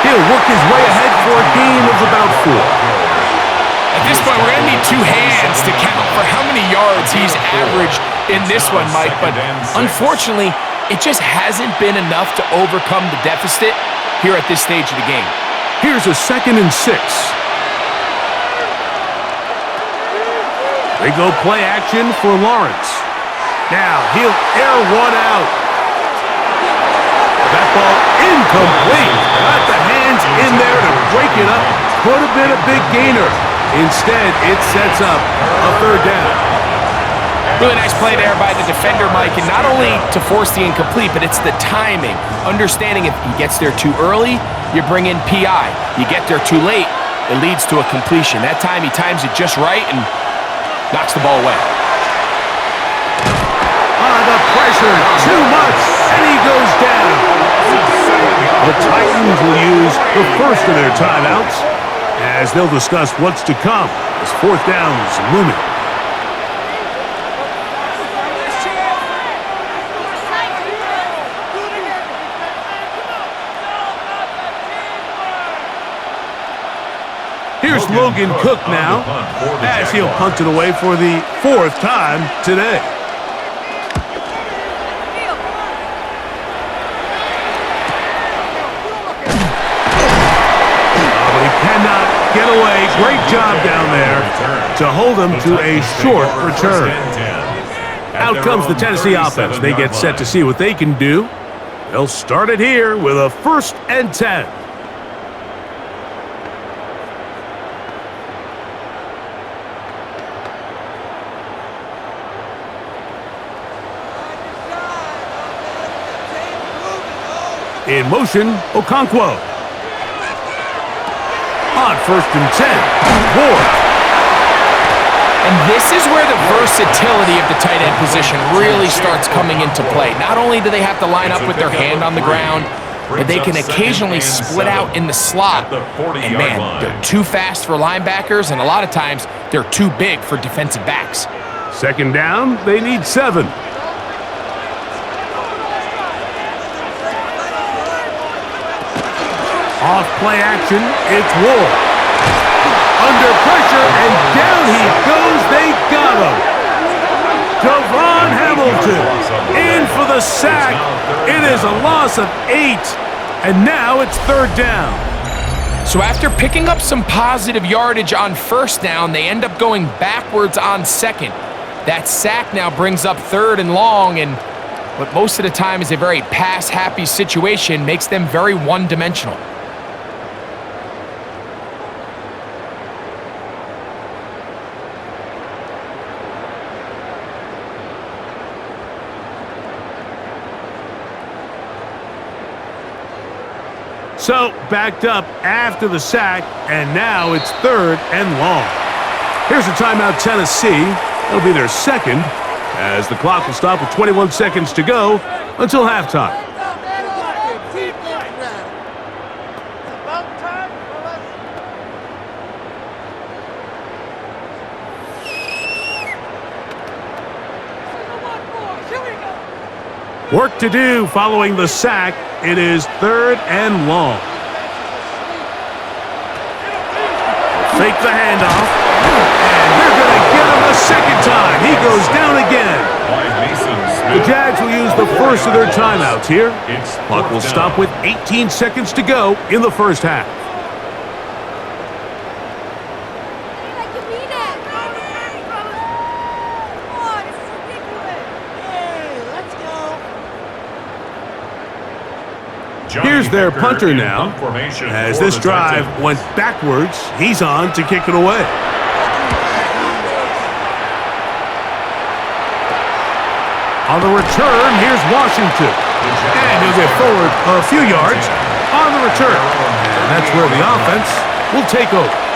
Speaker 1: He'll work his way ahead for a gain of about 4.
Speaker 3: At this point, we're going to need 2 hands to count for how many yards he's averaged in this one, Mike. But unfortunately, it just hasn't been enough to overcome the deficit here at this stage of the game.
Speaker 1: Here's a 2nd and 6. They go play action for Lawrence. Now he'll air one out. That ball incomplete. Got the hands in there to break it up. Could have been a big gainer. Instead, it sets up a 3rd down.
Speaker 3: Really nice play there by the defender, Mike, and not only to force the incomplete, but it's the timing. Understanding if he gets there too early, you bring in PI. You get there too late, it leads to a completion. That time he times it just right and knocks the ball away.
Speaker 1: The pressure, too much, and he goes down. The Titans will use the first of their timeouts as they'll discuss what's to come as 4th down is looming. Logan Cook now, as he'll punt it away for the 4th time today. But he cannot get away. Great job down there to hold him to a short return. Out comes the Tennessee offense. They get set to see what they can do. They'll start it here with a 1st and 10. In motion, Okonkwo. On 1st and 10, Ward.
Speaker 3: And this is where the versatility of the tight end position really starts coming into play. Not only do they have to line up with their hand on the ground, but they can occasionally split out in the slot. And man, they're too fast for linebackers, and a lot of times they're too big for defensive backs.
Speaker 1: 2nd down, they need 7. Off play action, it's Ward. Under pressure, and down he goes. They got him. Javon Hamilton in for the sack. It is a loss of 8, and now it's 3rd down.
Speaker 3: So after picking up some positive yardage on 1st down, they end up going backwards on 2nd. That sack now brings up 3rd and long, and what most of the time is a very pass-happy situation makes them very one-dimensional.
Speaker 1: So, backed up after the sack, and now it's 3rd and long. Here's a timeout, Tennessee. It'll be their 2nd, as the clock will stop with 21 seconds to go until halftime. Work to do following the sack. It is 3rd and long. Fake the handoff. And they're going to get him a 2nd time. He goes down again. The Jags will use the first of their timeouts here. Clock will stop with 18 seconds to go in the 1st half. Here's their punter now. As this drive went backwards, he's on to kick it away. On the return, here's Washington. And he'll get forward a few yards on the return. And that's where the offense will take over.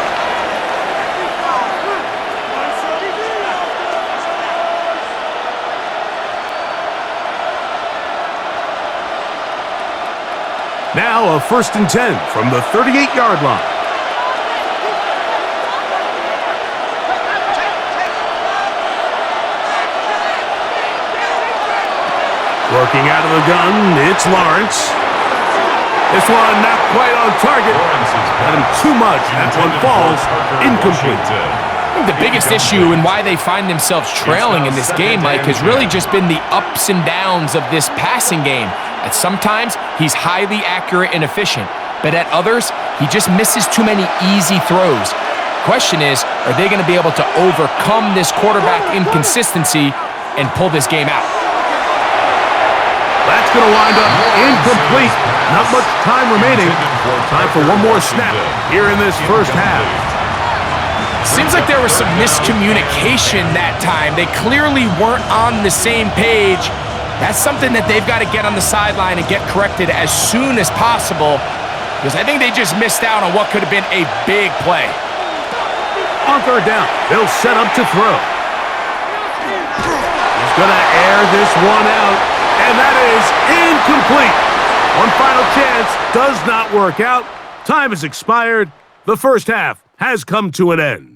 Speaker 1: Now a 1st and 10 from the 38-yard line. Working out of the gun, it's Lawrence. This one not quite on target. Had him too much. That one falls incomplete.
Speaker 3: I think the biggest issue and why they find themselves trailing in this game, Mike, has really just been the ups and downs of this passing game. At sometimes, he's highly accurate and efficient, but at others, he just misses too many easy throws. Question is, are they going to be able to overcome this quarterback inconsistency and pull this game out?
Speaker 1: That's going to wind up incomplete. Not much time remaining. Time for one more snap here in this 1st half.
Speaker 3: Seems like there was some miscommunication that time. They clearly weren't on the same page. That's something that they've got to get on the sideline and get corrected as soon as possible, because I think they just missed out on what could have been a big play.
Speaker 1: On 3rd down, they'll set up to throw. He's going to air this one out, and that is incomplete. One final chance does not work out. Time has expired. The 1st half has come to an end.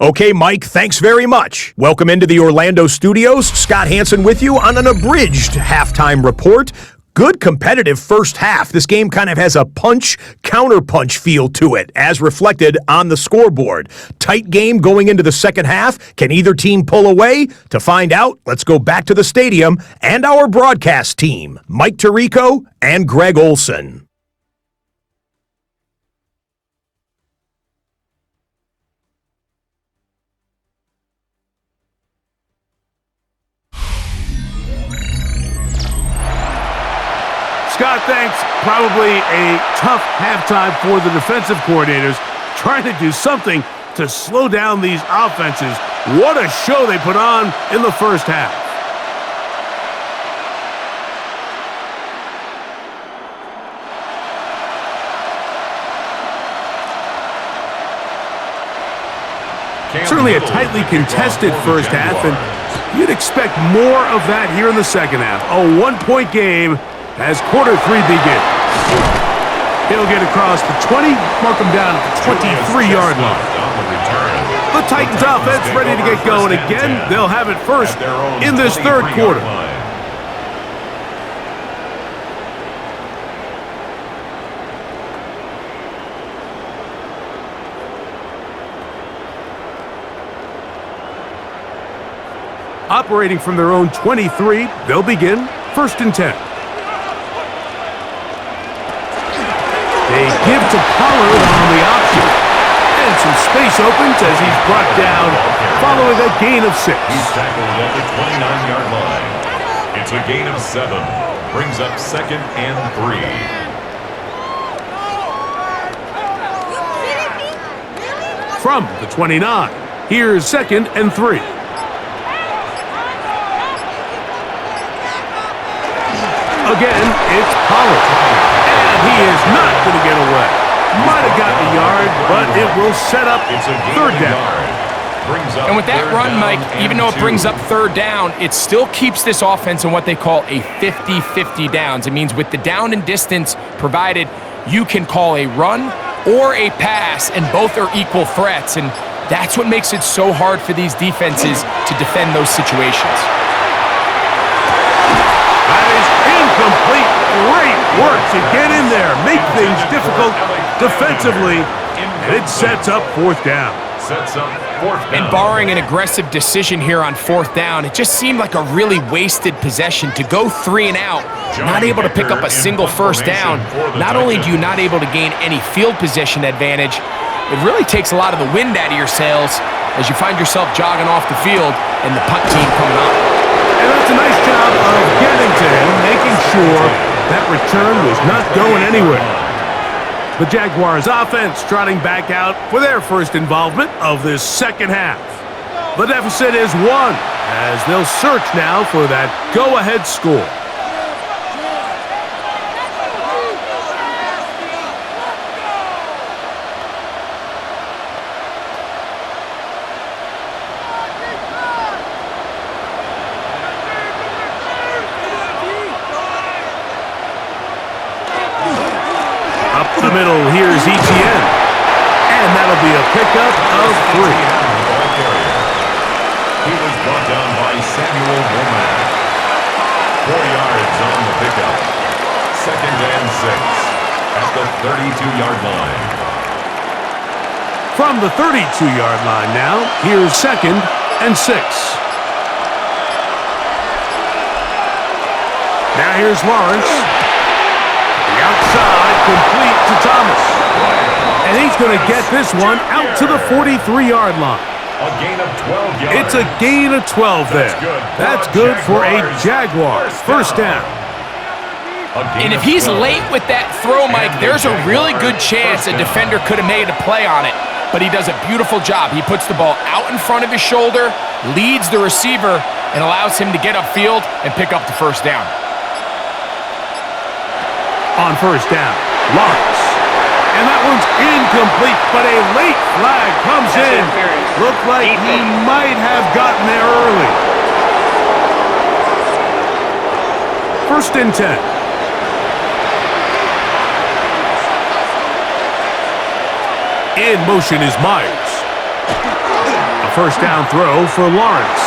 Speaker 5: Okay, Mike, thanks very much. Welcome into the Orlando studios. Scott Hansen with you on an abridged halftime report. Good competitive first half. This game kind of has a punch-counterpunch feel to it, as reflected on the scoreboard. Tight game going into the second half. Can either team pull away? To find out, let's go back to the stadium and our broadcast team, Mike Tirico and Greg Olson.
Speaker 1: Scott, thanks. Probably a tough halftime for the defensive coordinators, trying to do something to slow down these offenses. What a show they put on in the first half. Certainly a tightly contested first half, and you'd expect more of that here in the second half. A one-point game as quarter three begins. He'll get across the 20, mark him down at the 23-yard line. The Titans offense ready to get going again. They'll have it first in this third quarter. Operating from their own 23, they'll begin first and 10. They give to Pollard on the option. And some space opens as he's brought down following a gain of 6.
Speaker 2: He's tackled at the 29-yard line. It's a gain of 7. Brings up second and 3.
Speaker 1: From the 29, here's second and 3. Again, it's Pollard. And he is not going to get away. Might have gotten a yard, but it will set up third down.
Speaker 3: And with that run, Mike, even though it brings up third down, it still keeps this offense in what they call a 50-50 downs. It means with the down and distance provided, you can call a run or a pass, and both are equal threats. And that's what makes it so hard for these defenses to defend those situations.
Speaker 1: That is incomplete. Great work to get in there, make things difficult defensively, and it sets up fourth down.
Speaker 3: And barring an aggressive decision here on fourth down, it just seemed like a really wasted possession to go 3 and out, not able to pick up a single first down. Not only do you not able to gain any field position advantage, it really takes a lot of the wind out of your sails as you find yourself jogging off the field and the punt team coming up.
Speaker 1: And that's a nice job of getting to him, making sure that return was not going anywhere. The Jaguars offense trotting back out for their first involvement of this second half. The deficit is 1 as they'll search now for that go-ahead score. Up the middle, here's Etienne. And that'll be a pickup of 3.
Speaker 2: He was brought down by Samuel Bowman. 4 yards on the pickup. Second and 6 at the 32-yard line.
Speaker 1: From the 32-yard line now, here's second and 6. Now here's Lawrence. The outside, complete to Thomas. And he's going to get this one out to the 43-yard line.
Speaker 2: A gain of 12 yards.
Speaker 1: It's a gain of 12 there. That's good for a Jaguar first down.
Speaker 3: And if he's late with that throw, Mike, there's a really good chance a defender could have made a play on it. But he does a beautiful job. He puts the ball out in front of his shoulder, leads the receiver, and allows him to get upfield and pick up the first down.
Speaker 1: On first down, Lawrence. And that one's incomplete, but a late flag comes in. Looked like he might have gotten there early. First and 10. In motion is Myers. A first down throw for Lawrence.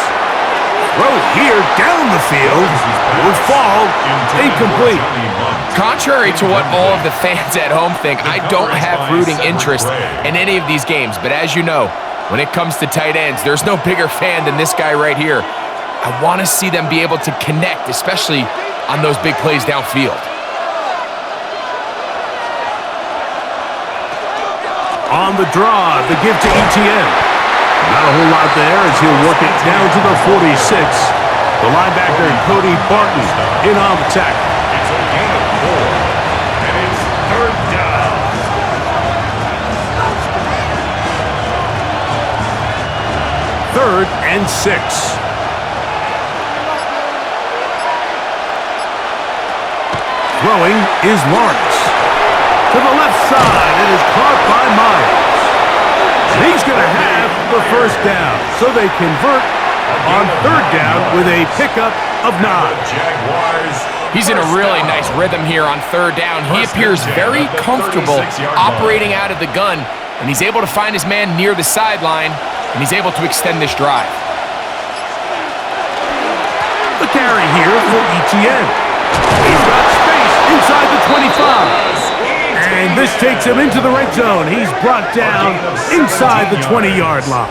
Speaker 1: Throw here down the field. will fall incomplete.
Speaker 3: Contrary to what all of the fans at home think, I don't have rooting interest in any of these games. But as you know, when it comes to tight ends, there's no bigger fan than this guy right here. I want to see them be able to connect, especially on those big plays downfield.
Speaker 1: On the draw, the give to ETN. Not a whole lot there as he'll work it down to the 46. The linebacker, Cody Barton, in on the tackle.
Speaker 2: It's a gain of 4, and it's third down.
Speaker 1: Third and 6. Throwing is Lawrence. To the left side, it is caught by Myers. And he's going to have the first down. So they convert on third down with a pickup of 9.
Speaker 2: Jaguars.
Speaker 3: He's in a really nice rhythm here on third down. He appears very comfortable operating out of the gun, and he's able to find his man near the sideline, and he's able to extend this drive.
Speaker 1: The carry here for ETN. He's got space inside the 25. And this takes him into the red zone. He's brought down inside the 20-yard line.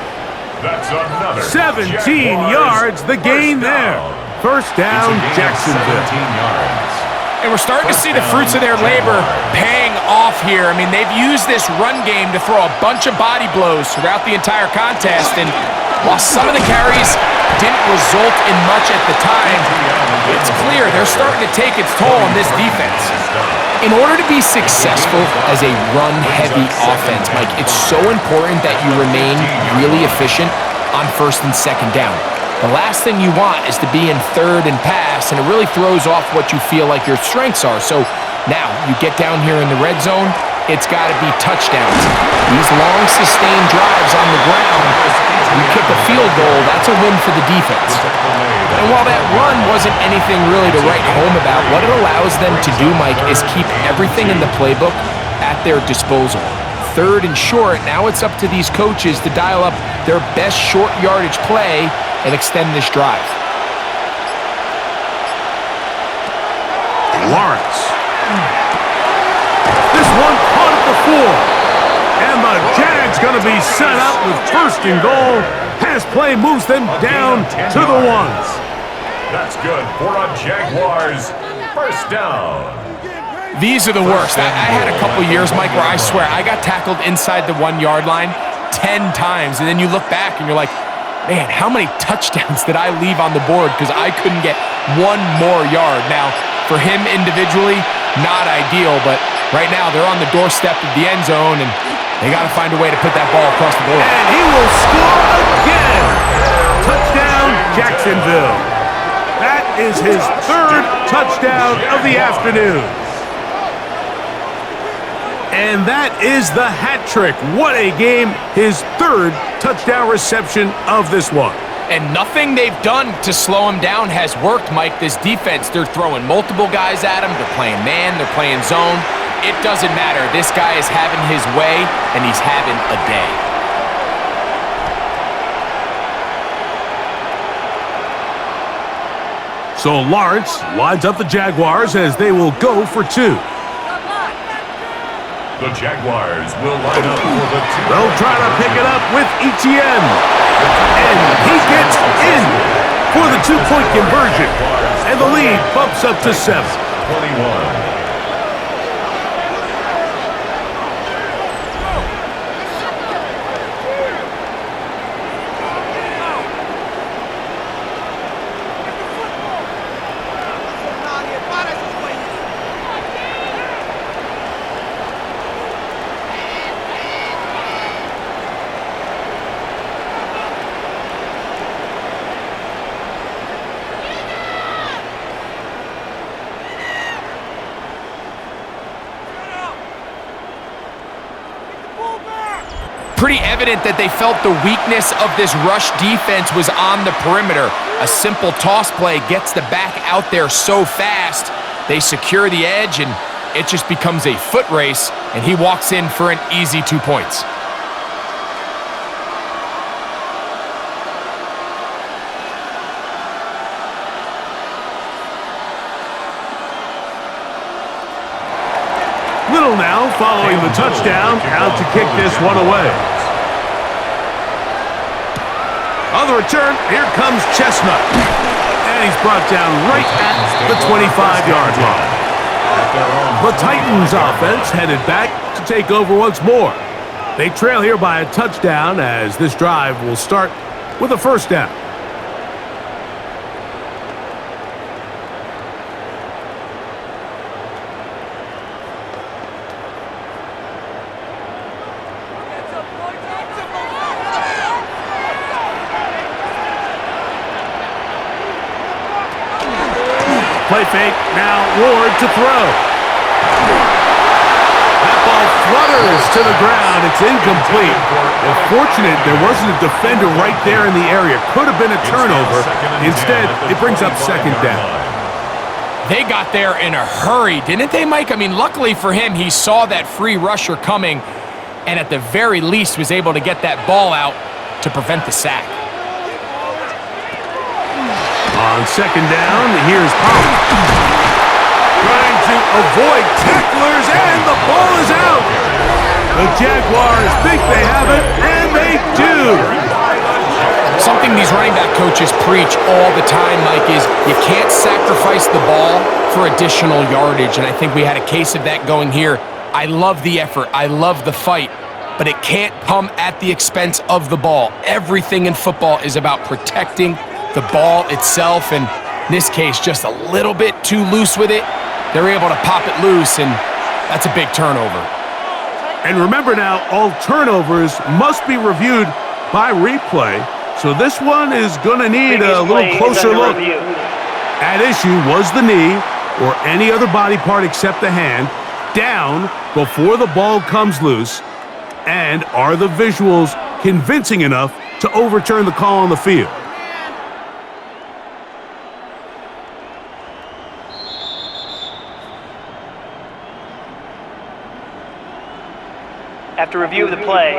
Speaker 2: That's another
Speaker 1: 17 yards, the gain there. First down, Jacksonville.
Speaker 3: And we're starting to see the fruits of their labor paying off here. I mean, they've used this run game to throw a bunch of body blows throughout the entire contest. And while some of the carries didn't result in much at the time, it's clear they're starting to take its toll on this defense. In order to be successful as a run-heavy offense, Mike, it's so important that you remain really efficient on first and second down. The last thing you want is to be in third and pass, and it really throws off what you feel like your strengths are. So now you get down here in the red zone, it's got to be touchdowns. These long, sustained drives on the ground, you kick a field goal, that's a win for the defense. And while that run wasn't anything really to write home about, what it allows them to do, Mike, is keep everything in the playbook at their disposal. Third and short, now it's up to these coaches to dial up their best short yardage play and extend this drive.
Speaker 1: Lawrence. This one caught at the 4. And the Jags going to be set up with first and goal. Pass play moves them down to the 1s.
Speaker 2: That's good for a Jaguars first down.
Speaker 3: These are the worst. I had a couple years, Mike, where I swear I got tackled inside the 1-yard line 10 times. And then you look back and you're like, man, how many touchdowns did I leave on the board because I couldn't get one more yard? Now, for him individually, not ideal, but right now they're on the doorstep of the end zone, and they got to find a way to put that ball across the board.
Speaker 1: And he will score again. Touchdown, Jacksonville. That is his third touchdown of the afternoon. And that is the hat trick. What a game. His third touchdown reception of this one.
Speaker 3: And nothing they've done to slow him down has worked, Mike. This defense, they're throwing multiple guys at him. They're playing man, they're playing zone. It doesn't matter. This guy is having his way, and he's having a day.
Speaker 1: So Lawrence lines up the Jaguars as they will go for 2.
Speaker 2: The Jaguars will line up for the 2.
Speaker 1: They'll try to pick it up with ETN. And he gets in for the 2-point conversion. And the lead bumps up to 7.
Speaker 2: 21.
Speaker 3: Pretty evident that they felt the weakness of this rush defense was on the perimeter. A simple toss play gets the back out there so fast. They secure the edge, and it just becomes a foot race, and he walks in for an easy 2 points.
Speaker 1: Kittle now following the touchdown, out to kick this one away. On the return, here comes Chestnut. And he's brought down right at the 25-yard line. The Titans offense headed back to take over once more. They trail here by a touchdown as this drive will start with a first down. Play fake, now Ward to throw. That ball flutters to the ground. It's incomplete. Well, fortunate there wasn't a defender right there in the area. Could have been a turnover. Instead, it brings up second down.
Speaker 3: They got there in a hurry, didn't they, Mike? I mean, luckily for him, he saw that free rusher coming and at the very least was able to get that ball out to prevent the sack.
Speaker 1: On second down, here's Powell. Trying to avoid tacklers, and the ball is out. The Jaguars think they have it, and they do.
Speaker 3: Something these running back coaches preach all the time, Mike, is you can't sacrifice the ball for additional yardage, and I think we had a case of that going here. I love the effort. I love the fight, but it can't come at the expense of the ball. Everything in football is about protecting the ball itself, and in this case, just a little bit too loose with it. They're able to pop it loose, and that's a big turnover.
Speaker 1: And remember now, all turnovers must be reviewed by replay, so this one is going to need a little closer look. At issue was the knee, or any other body part except the hand, down before the ball comes loose, and are the visuals convincing enough to overturn the call on the field?
Speaker 4: After review of the play,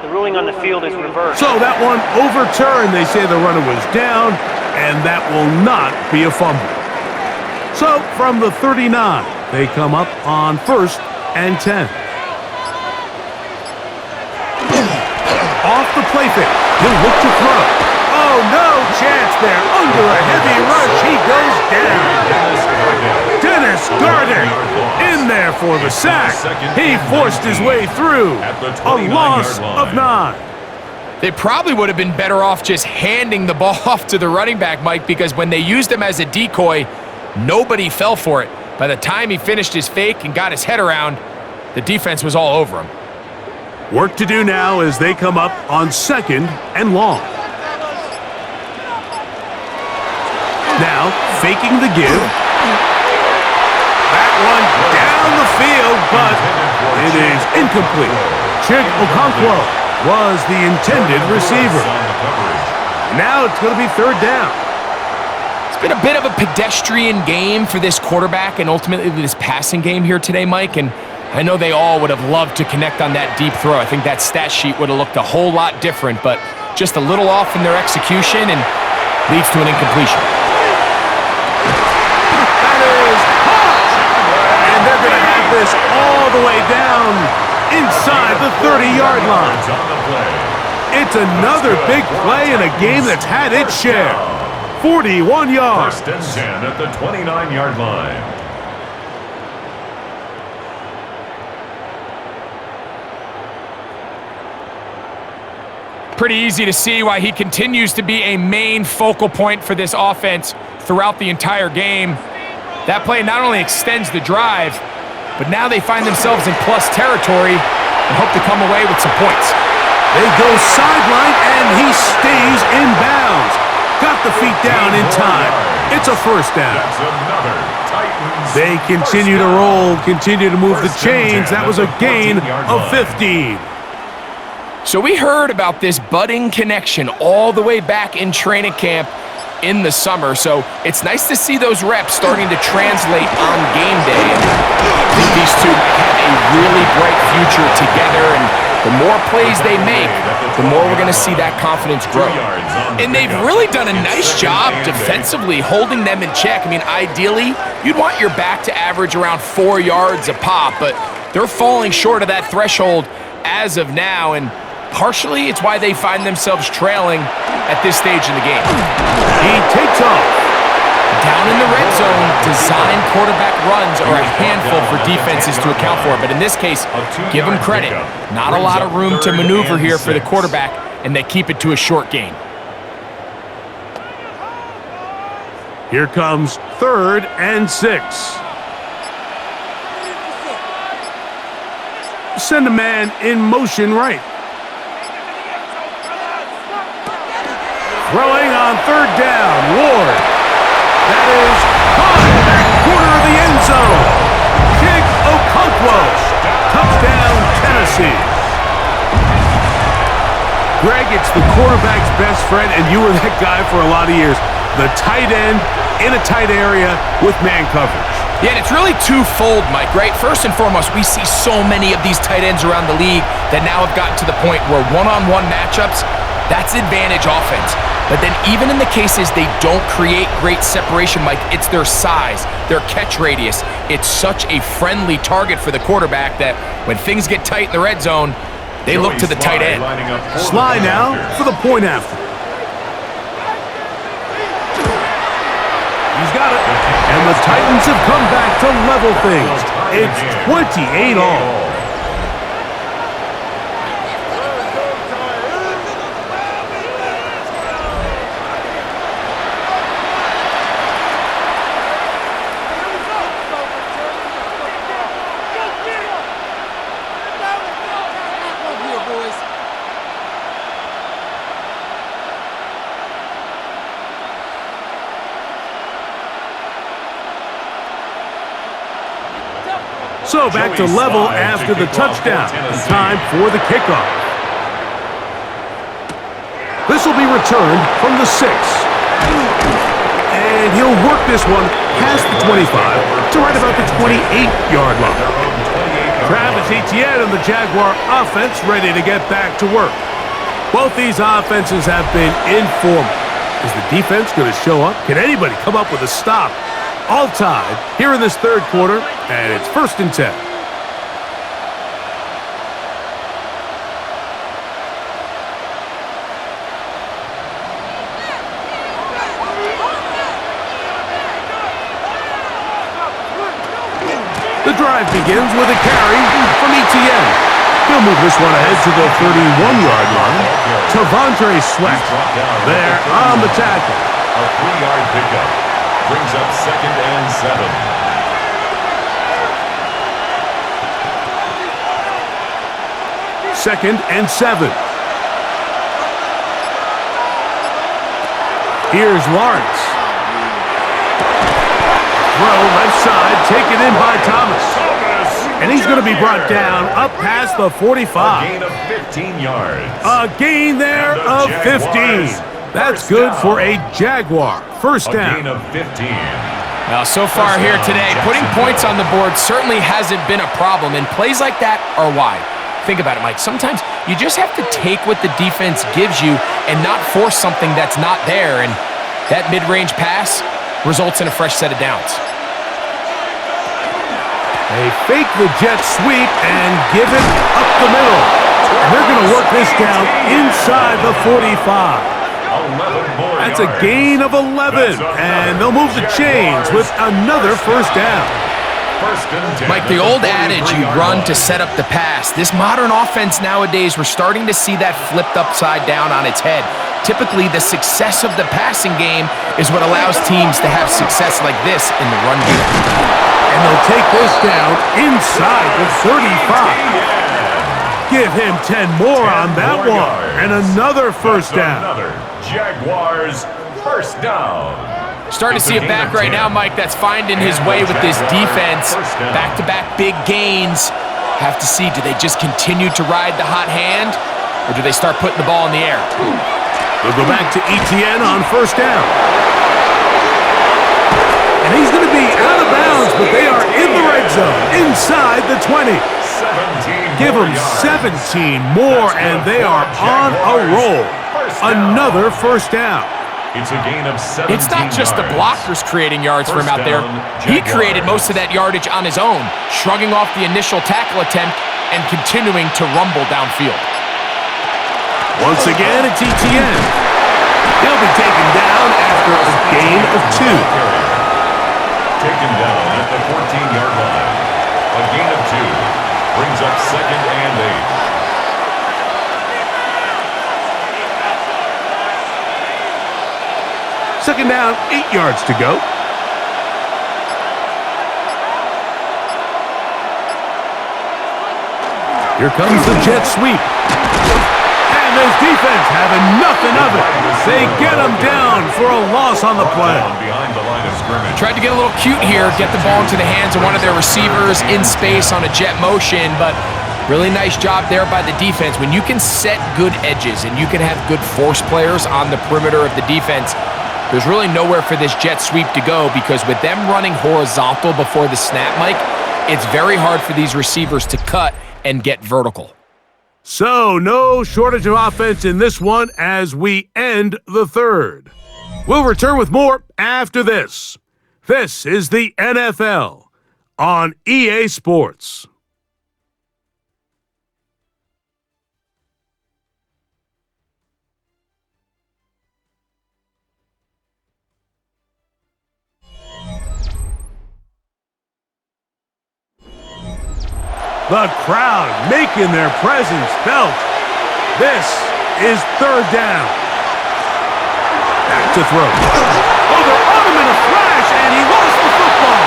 Speaker 4: the ruling on the field is reversed.
Speaker 1: So that one overturned. They say the runner was down, and that will not be a fumble. So from the 39, they come up on 1st and 10. Off the play fake. He'll look to throw. Oh, no chance there. Under a heavy rush, he goes down. Dennis Gardner in there for the sack. He forced his way through. A loss of 9.
Speaker 3: They probably would have been better off just handing the ball off to the running back, Mike, because when they used him as a decoy, nobody fell for it. By the time he finished his fake and got his head around, the defense was all over him.
Speaker 1: Work to do now as they come up on 2nd and long. Now, faking the give. That one down the field, but it is incomplete. Chig Okonkwo was the intended receiver. Now it's going to be 3rd down.
Speaker 3: It's been a bit of a pedestrian game for this quarterback and ultimately this passing game here today, Mike, and I know they all would have loved to connect on that deep throw. I think that stat sheet would have looked a whole lot different, but just a little off in their execution and leads to an incompletion.
Speaker 1: That is hot! And they're going to have this all the way down inside the 30-yard line. It's another big play in a game that's had its share. 41 yards.
Speaker 2: 1st and 10 at the 29-yard line.
Speaker 3: Pretty easy to see why he continues to be a main focal point for this offense throughout the entire game. That play not only extends the drive, but now they find themselves in plus territory and hope to come away with some points.
Speaker 1: They go sideline, and he stays in bounds. Got the feet down in time. It's a 1st down.
Speaker 2: That's another Titans.
Speaker 1: They continue to roll, continue to move the chains. That was a gain of 15.
Speaker 3: So we heard about this budding connection all the way back in training camp in the summer. So it's nice to see those reps starting to translate on game day. And I think these two have a really bright future together. And the more plays they make, the more we're going to see that confidence grow. And they've really done a nice job defensively holding them in check. I mean, ideally, you'd want your back to average around 4 yards a pop, but They're falling short of that threshold as of now, and partially it's why they find themselves trailing at this stage in the game.
Speaker 1: He takes off.
Speaker 3: Down in the red zone, design quarterback runs are a handful for defenses to account for, but in this case, give them credit. Not a lot of room to maneuver here for the quarterback, and they keep it to a short gain.
Speaker 1: Here comes 3rd and 6. Send a man in motion right. Throwing on 3rd down, Ward. That is caught back corner of the end zone. Jig Okonkwo. Touchdown, Tennessee. Greg, it's the quarterback's best friend, and you were that guy for a lot of years. The tight end in a tight area with man coverage.
Speaker 3: Yeah, and it's really twofold, Mike, right? First and foremost, we see so many of these tight ends around the league that now have gotten to the point where one-on-one matchups, that's advantage offense. But then even in the cases they don't create great separation, Mike, it's their size, their catch radius. It's such a friendly target for the quarterback that when things get tight in the red zone, they look to the tight end.
Speaker 1: Sly now for the point after. He's got it. And the Titans have come back to level things. It's 28 all. So back to level after the touchdown. Time for the kickoff. This will be returned from the 6. And he'll work this one past the 25 to right about the 28-yard line. Travis Etienne and the Jaguar offense ready to get back to work. Both these offenses have been informal. Is the defense going to show up? Can anybody come up with a stop? All tied here in this 3rd quarter, and it's 1st and 10. The drive begins with a carry from Etienne. He'll move this one ahead to the 31-yard line. Tavondre Sweat there on the tackle.
Speaker 2: A 3-yard pickup. Brings up 2nd and 7.
Speaker 1: Second and 7. Here's Lawrence. Throw left side, taken in by Thomas. And he's going to be brought down up past the 45.
Speaker 2: A gain of 15 yards.
Speaker 1: A gain there of 15. That's good for a Jaguar. First down.
Speaker 2: A gain of 15.
Speaker 3: Now, so far here today, putting points on the board certainly hasn't been a problem, and plays like that are why. Think about it, Mike. Sometimes you just have to take what the defense gives you and not force something that's not there, and that mid-range pass results in a fresh set of downs.
Speaker 1: They fake the jet sweep and give it up the middle. And they're going to work this down inside the 45. That's a gain of 11, and they'll move the chains with another first down.
Speaker 3: Mike, the old adage, you run to set up the pass. This modern offense nowadays, we're starting to see that flipped upside down on its head. Typically, the success of the passing game is what allows teams to have success like this in the run game.
Speaker 1: And they'll take this down inside the 35. Give him 10 more on that one. And another first down.
Speaker 2: Another Jaguars first down.
Speaker 3: Starting to see it back right now, Mike, that's finding his way with this defense. Back-to-back big gains. Have to see, do they just continue to ride the hot hand, or do they start putting the ball in the air?
Speaker 1: They'll go back to Etienne on first down. And he's going to be out of bounds, but they are in the red zone, inside the 20. Give them 17 more, and they are on a roll. Another first down.
Speaker 2: It's a gain of 17
Speaker 3: It's not just the
Speaker 2: yards.
Speaker 3: blockers creating yards for him
Speaker 2: First
Speaker 3: out there.
Speaker 2: down,
Speaker 3: He
Speaker 2: Jaguars.
Speaker 3: created most of that yardage on his own, shrugging off the initial tackle attempt and continuing to rumble downfield.
Speaker 1: Once again, it's ETN. He'll be taken down after a gain of 2.
Speaker 2: Taken down at the 14-yard line. A gain of 2 brings up 2nd and 8.
Speaker 1: Second down, 8 yards to go. Here comes the jet sweep. And this defense having nothing of it. They get him down for a loss on the play.
Speaker 2: Behind the line of scrimmage.
Speaker 3: Tried to get a little cute here, get the ball into the hands of one of their receivers in space on a jet motion, but really nice job there by the defense. When you can set good edges and you can have good force players on the perimeter of the defense, there's really nowhere for this jet sweep to go, because with them running horizontal before the snap, Mike, it's very hard for these receivers to cut and get vertical.
Speaker 1: So, no shortage of offense in this one as we end the third. We'll return with more after this. This is the NFL on EA Sports. The crowd making their presence felt. This is third down. Back to throw. Oh, they're on him in a flash, and he lost the football.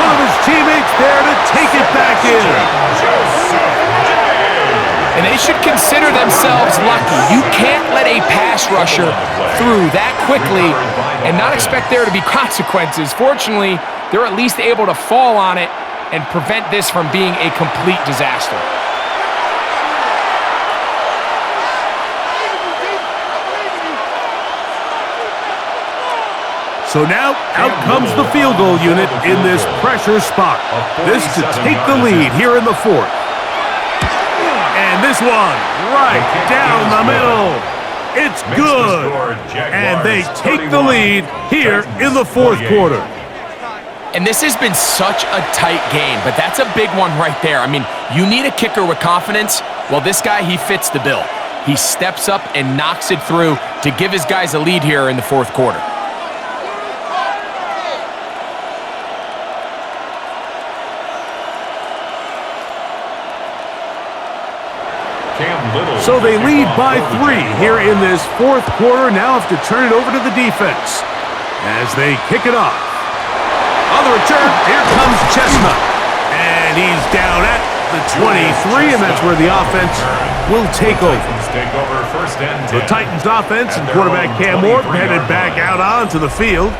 Speaker 1: One of his teammates there to take it back in.
Speaker 3: And they should consider themselves lucky. You can't let a pass rusher through that quickly and not expect there to be consequences. Fortunately, they're at least able to fall on it and prevent this from being a complete disaster.
Speaker 1: So now, out comes the field goal unit in this pressure spot. This to take the lead here in the fourth. And this one, right down the middle. It's good. And they take the lead here in the fourth quarter.
Speaker 3: And this has been such a tight game, but that's a big one right there. I mean, you need a kicker with confidence. Well, this guy, he fits the bill. He steps up and knocks it through to give his guys a lead here in the fourth quarter.
Speaker 1: So they lead by 3 here in this fourth quarter. Now have to turn it over to the defense as they kick it off. On the return, here comes Chestnut. And he's down at the 23, and that's where the offense will take over. The Titans offense and quarterback Cam Ward headed back out onto the field.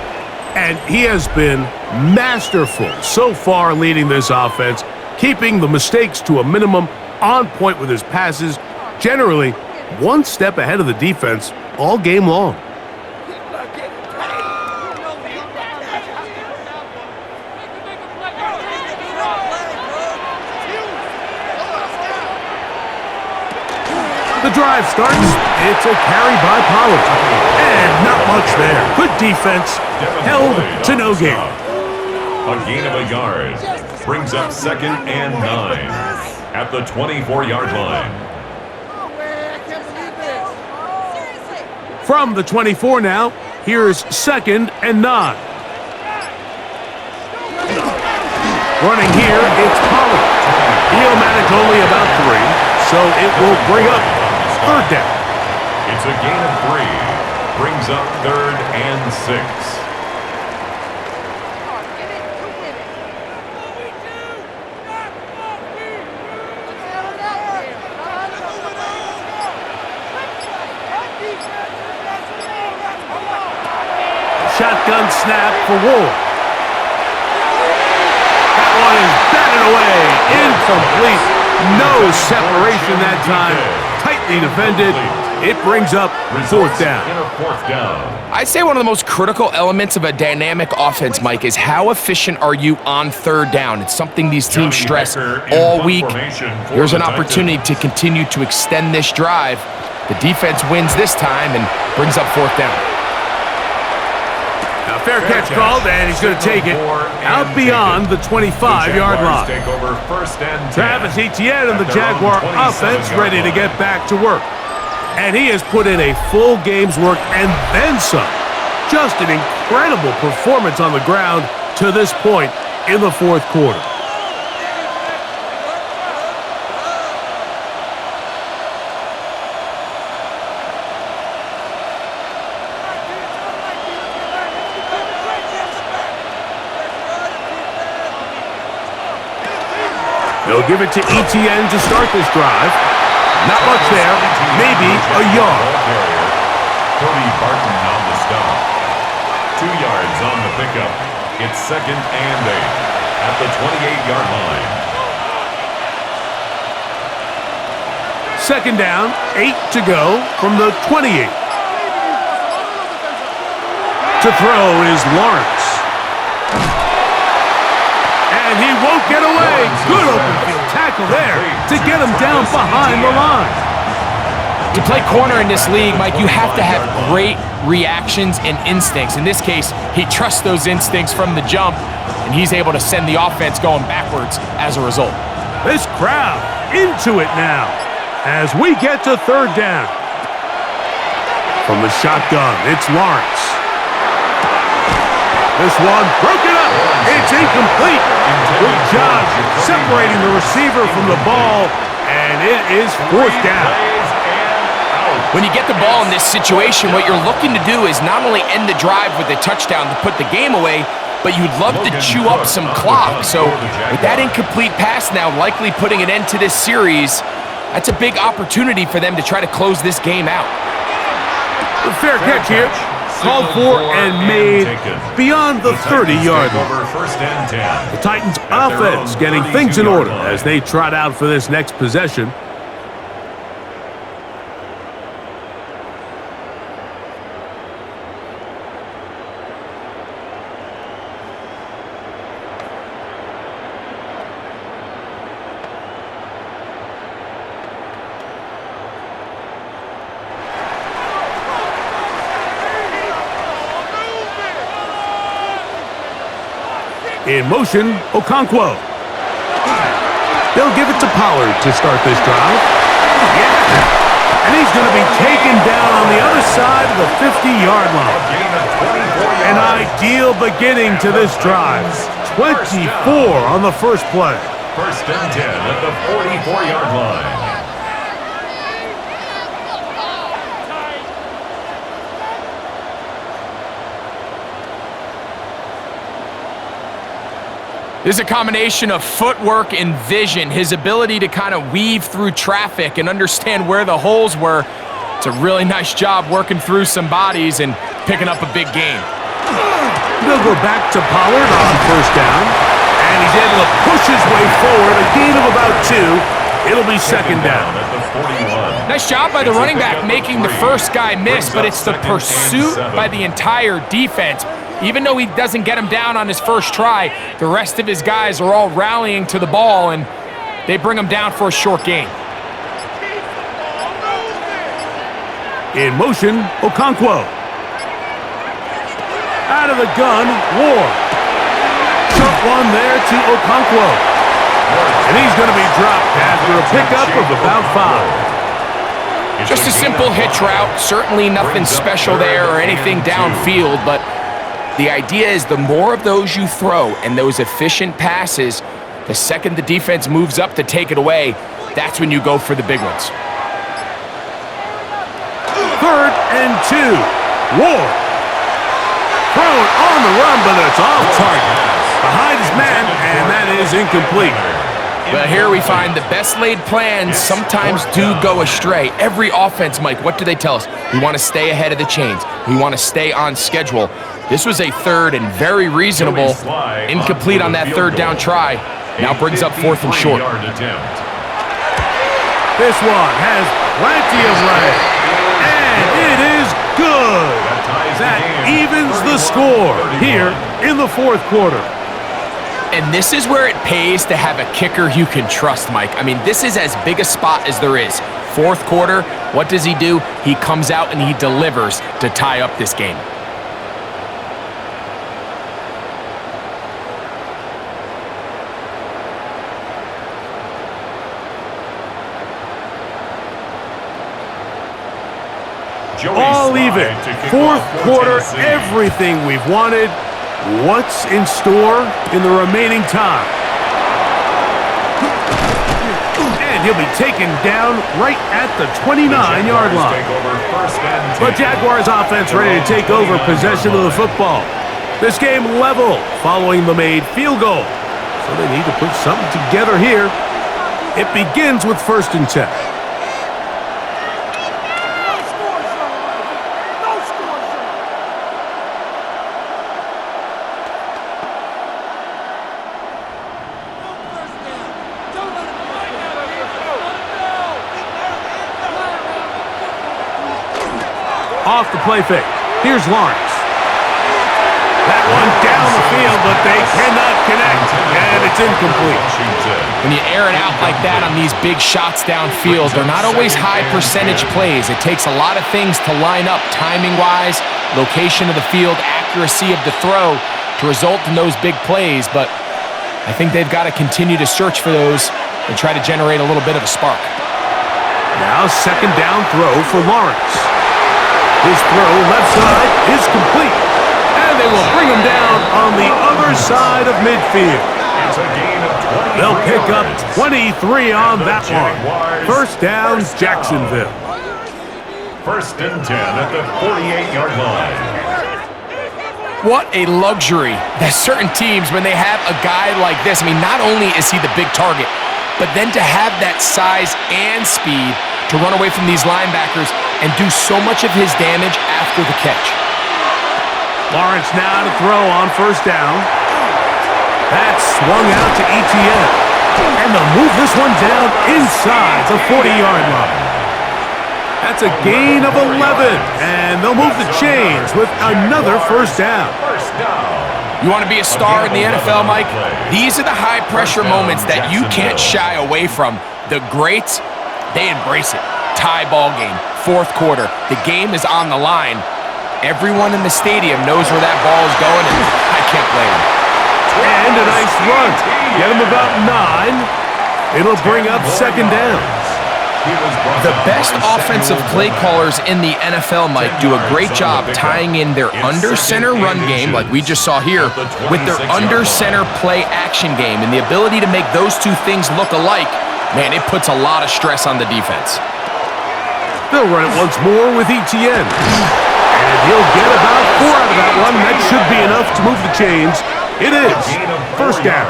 Speaker 1: And he has been masterful so far leading this offense, keeping the mistakes to a minimum, on point with his passes, generally one step ahead of the defense all game long. The drive starts. It's a carry by Pollard. And not much there. Good defense. Held to no gain.
Speaker 2: A gain of a yard. Brings up 2nd and 9 at the 24-yard line.
Speaker 1: From the 24 now, here's 2nd and 9. Running here, it's Pollard. He'll manage only about 3, so it will bring up third down.
Speaker 2: It's a gain of 3. Brings up 3rd and 6.
Speaker 1: Shotgun snap for Ward. That one is batted away. Incomplete. No separation that time. Tightly defended. It brings up fourth down.
Speaker 3: I'd say one of the most critical elements of a dynamic offense, Mike, is how efficient are you on third down. It's something these teams stress all week. Here's an opportunity to continue to extend this drive. The defense wins this time and brings up fourth down.
Speaker 1: Fair catch called, and he's going to take it out beyond the 25-yard line.
Speaker 2: Take over first and 10.
Speaker 1: Travis Etienne and the Jaguar offense ready to get back to work. And he has put in a full game's work and then some. Just an incredible performance on the ground to this point in the fourth quarter. They'll give it to Etienne to start this drive. Not much there, maybe a yard.
Speaker 2: Cody Barton on the stop. 2 yards on the pickup. It's second and 8 at the 28-yard line.
Speaker 1: Second down, 8 to go from the 28. To throw is Lawrence. And he won't get away. Good open field tackle there to get him down behind the line.
Speaker 3: To play corner in this league, Mike, you have to have great reactions and instincts. In this case, he trusts those instincts from the jump, and he's able to send the offense going backwards as a result.
Speaker 1: This crowd into it now as we get to third down. From the shotgun, it's Lawrence. This one broken up. It's incomplete. Good job separating the receiver from the ball, and it is fourth down.
Speaker 3: When you get the ball in this situation, what you're looking to do is not only end the drive with a touchdown to put the game away, but you'd love to chew up some clock. So with that incomplete pass now likely putting an end to this series, that's a big opportunity for them to try to close this game out.
Speaker 1: The fair catch here. Called for and made beyond the 30-yard line. The Titans offense getting things in order as they trot out for this next possession. In motion, Okonkwo. They'll give it to Pollard to start this drive. Yeah. And he's going to be taken down on the other side of the 50-yard line. An ideal beginning to this drive. 24 on the first play.
Speaker 2: First and 10 at the 44-yard line.
Speaker 3: There's a combination of footwork and vision, his ability to kind of weave through traffic and understand where the holes were. It's a really nice job working through some bodies and picking up a big gain.
Speaker 1: They'll go back to Pollard on first down, and he's able to push his way forward, a gain of about 2. It'll be second down.
Speaker 3: Nice job by the running back making the first guy miss, but it's the pursuit by the entire defense. Even though he doesn't get him down on his first try, the rest of his guys are all rallying to the ball, and they bring him down for a short gain.
Speaker 1: In motion, Okonkwo. Out of the gun, Ward. Short one there to Okonkwo. And he's going to be dropped after a pickup of about 5.
Speaker 3: Just a simple hitch route, certainly nothing special there or anything downfield, but the idea is the more of those you throw and those efficient passes, the second the defense moves up to take it away, that's when you go for the big ones.
Speaker 1: Third and 2. Ward. Thrown on the run, but it's off target. Behind his man, and that is incomplete.
Speaker 3: But here we find the best laid plans sometimes do go astray. Every offense, Mike, what do they tell us? We want to stay ahead of the chains. We want to stay on schedule. This was a third and very reasonable. Incomplete on that third down try. Now brings up fourth and short.
Speaker 1: This one has plenty of leg. And it is good. That evens the score here in the fourth quarter.
Speaker 3: And this is where it pays to have a kicker you can trust, Mike. I mean, this is as big a spot as there is. Fourth quarter, what does he do? He comes out and he delivers to tie up this game.
Speaker 1: All even. Fourth quarter, everything we've wanted. What's in store in the remaining time? And he'll be taken down right at the 29-yard line. The Jaguars offense ready to take over possession of the football. This game level following the made field goal. So they need to put something together here. It begins with 1st and 10. Off the play fake. Here's Lawrence. That one down the field, but they cannot connect, and it's incomplete.
Speaker 3: When you air it out like that on these big shots downfield, they're not always high percentage plays. It takes a lot of things to line up timing-wise, location of the field, accuracy of the throw to result in those big plays, but I think they've got to continue to search for those and try to generate a little bit of a spark.
Speaker 1: Now 2nd down throw for Lawrence. His throw left side is complete. And they will bring him down on the other side of midfield. They'll pick up 23 on that one. 1st down, Jacksonville.
Speaker 2: 1st and 10 at the 48-yard line.
Speaker 3: What a luxury that certain teams, when they have a guy like this, I mean, not only is he the big target, but then to have that size and speed to run away from these linebackers and do so much of his damage after the catch.
Speaker 1: Lawrence now to throw on 1st down. That's swung out to Etienne. And they'll move this one down inside the 40-yard line. That's a gain of 11. And they'll move the chains with another 1st down.
Speaker 3: You want to be a star in the NFL, Mike? These are the high-pressure moments that you can't shy away from. The greats, they embrace it. Tie ball game, 4th quarter. The game is on the line. Everyone in the stadium knows where that ball is going, and I can't blame him.
Speaker 1: And a nice run. Get him about 9. It'll bring up 2nd down.
Speaker 3: The best offensive play callers in the NFL, Mike, do a great job tying in their under-center run game, like we just saw here, with their under-center play action game. And the ability to make those two things look alike, man, it puts a lot of stress on the defense.
Speaker 1: They'll run it once more with Etienne. And he'll get about 4 out of that one. That should be enough to move the chains. It is 1st down.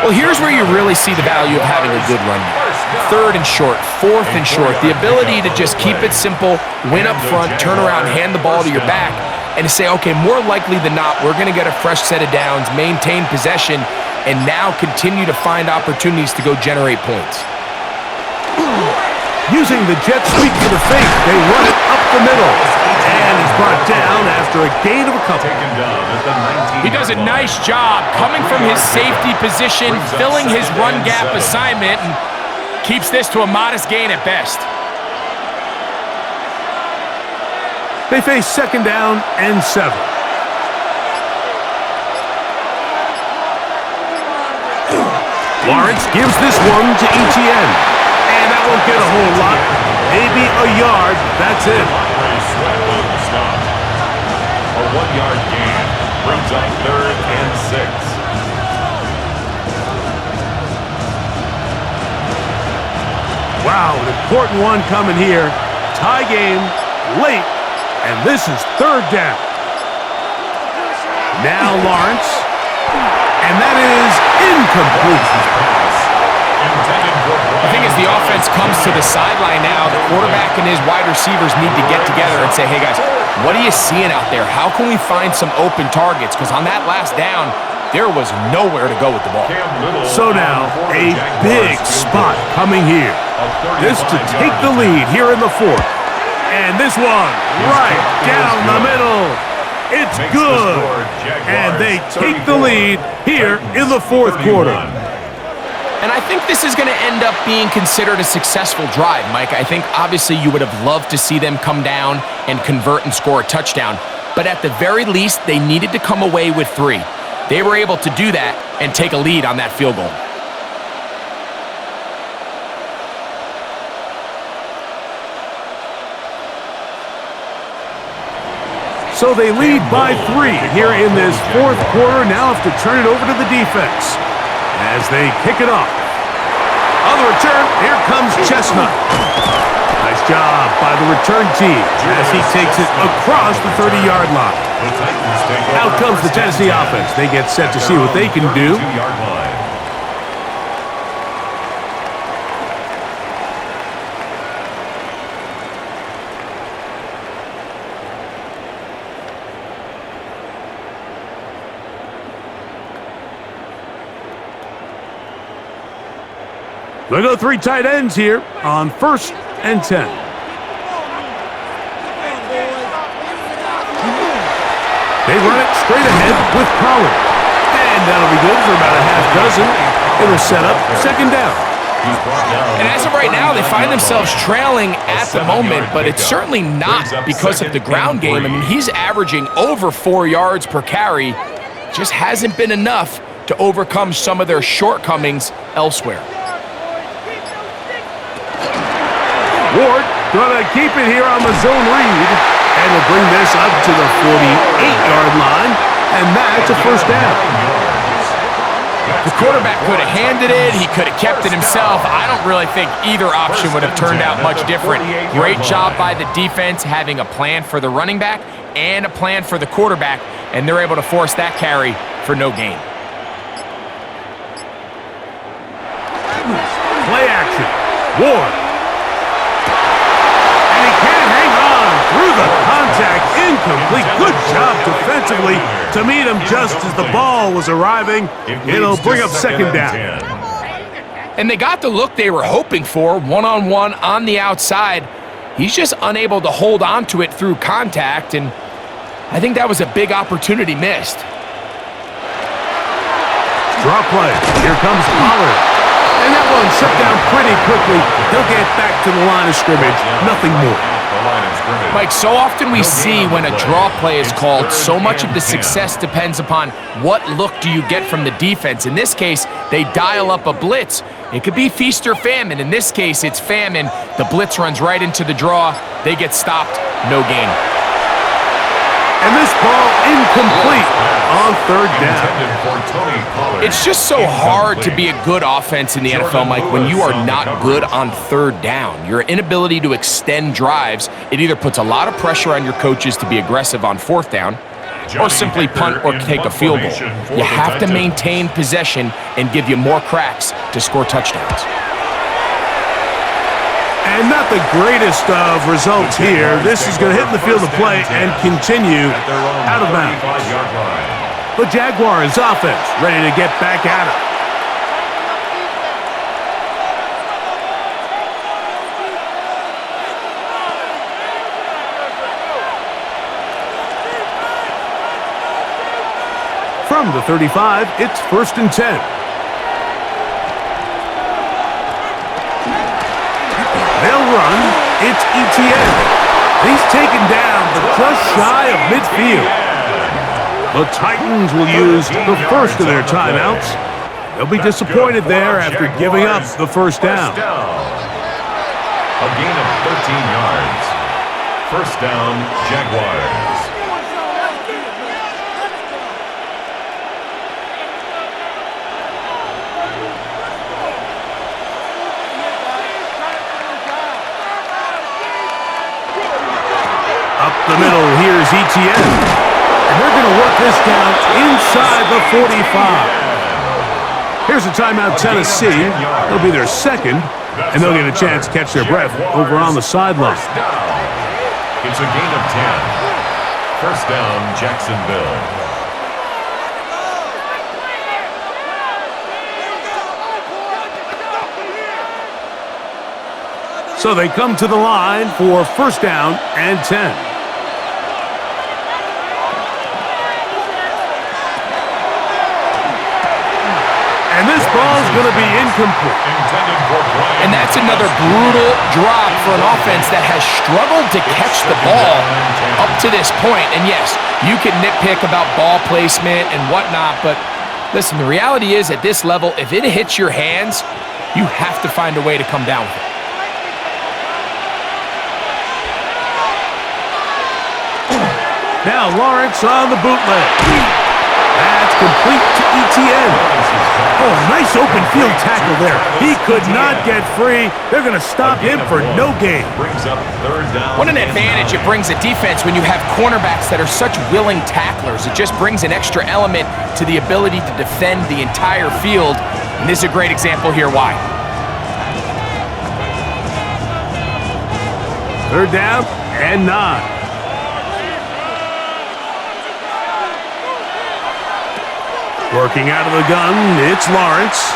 Speaker 3: Well, here's where you really see the value of having a good run game. 3rd and short, 4th and short. The ability to just keep it simple, win up front, turn around, hand the ball to your back, and to say, okay, more likely than not, we're going to get a fresh set of downs, maintain possession, and now continue to find opportunities to go generate points.
Speaker 1: Using the jet sweep for the fake, they run it up the middle. And he's brought down after a gain of a couple.
Speaker 3: He does a nice job coming from his safety position, filling his run gap assignment, and keeps this to a modest gain at best.
Speaker 1: They face 2nd down and 7. Lawrence gives this one to Etienne. And that won't get a whole lot. Maybe a yard. That's it.
Speaker 2: A 1-yard gain brings up 3rd and 6.
Speaker 1: Wow, an important one coming here. Tie game, late, and this is 3rd down. Now Lawrence, and that is incomplete.
Speaker 3: I think as the offense comes to the sideline now, the quarterback and his wide receivers need to get together and say, hey guys, what are you seeing out there? How can we find some open targets? Because on that last down, there was nowhere to go with the ball.
Speaker 1: So now, a big spot coming here. This to take the lead here in the 4th. And this one, right down the middle. It's good. And they take the lead here in the 4th quarter.
Speaker 3: And I think this is going to end up being considered a successful drive, Mike. I think obviously you would have loved to see them come down and convert and score a touchdown. But at the very least, they needed to come away with 3. They were able to do that and take a lead on that field goal.
Speaker 1: So they lead by 3 here in this fourth quarter. Now have to turn it over to the defense as they kick it off. On the return, here comes Chestnut. Nice job by the return team as he takes it across the 30-yard line. Out comes the Tennessee offense. They get set to see what they can do. They go 3 tight ends here on 1st and 10. They run it straight ahead with Pollard. And that'll be good for about a half dozen. It'll set up 2nd down.
Speaker 3: And as of right now, they find themselves trailing at the moment, but it's certainly not because of the ground game. I mean, he's averaging over 4 yards per carry. Just hasn't been enough to overcome some of their shortcomings elsewhere.
Speaker 1: Ward gonna keep it here on the zone read, and will bring this up to the 48-yard line, and that's a 1st down.
Speaker 3: The quarterback could have handed it. He could have kept it himself. I don't really think either option would have turned out much different. Great job by the defense having a plan for the running back and a plan for the quarterback, and they're able to force that carry for no gain.
Speaker 1: Play action. Ward. Through the contact, incomplete. Good job defensively to meet him just as the ball was arriving. It'll bring up 2nd down.
Speaker 3: And they got the look they were hoping for, one-on-one on the outside. He's just unable to hold on to it through contact, and I think that was a big opportunity missed.
Speaker 1: Draw play. Here comes Pollard. And that one shut down pretty quickly. He'll get back to the line of scrimmage. Nothing more.
Speaker 3: Mike, so often we see when a draw play is called, so much of the success depends upon what look do you get from the defense. In this case, they dial up a blitz. It could be feast or famine. In this case, it's famine. The blitz runs right into the draw. They get stopped. No gain.
Speaker 1: And this ball incomplete on 3rd down.
Speaker 3: It's just so hard to be a good offense in the NFL, Mike, when you are not good on 3rd down. Your inability to extend drives, it either puts a lot of pressure on your coaches to be aggressive on 4th down or simply punt or take a field goal. You have to maintain possession and give you more cracks to score touchdowns.
Speaker 1: And not the greatest of results here. This is going to hit in the field of play and continue out of bounds. The Jaguars offense ready to get back at it. From the 35, it's 1st and 10. They'll run. It's Etienne. He's taken down, but just shy of midfield. The Titans will use the first of their timeouts. They'll be disappointed there after giving up the 1st down.
Speaker 2: A gain of 13 yards. 1st down, Jaguars.
Speaker 1: Up the middle, here's Etienne. And they're going to work this down inside the 45. Here's a timeout, Tennessee. It'll be their 2nd, and they'll get a chance to catch their breath over on the sideline.
Speaker 2: It's a gain of 10. 1st down, Jacksonville.
Speaker 1: So they come to the line for 1st down and 10. And this ball's going to be incomplete.
Speaker 3: And that's another brutal drop for an offense that has struggled to catch the ball up to this point. And yes, you can nitpick about ball placement and whatnot, but listen, the reality is at this level, if it hits your hands, you have to find a way to come down with it.
Speaker 1: Now Lawrence on the bootleg. That's complete to ETN. Oh, nice open field tackle there. He could not get free. They're going to stop him for no gain.
Speaker 2: Brings up third down.
Speaker 3: What an advantage it brings a defense when you have cornerbacks that are such willing tacklers. It just brings an extra element to the ability to defend the entire field. And this is a great example here why.
Speaker 1: Third down and 9. Working out of the gun, it's Lawrence.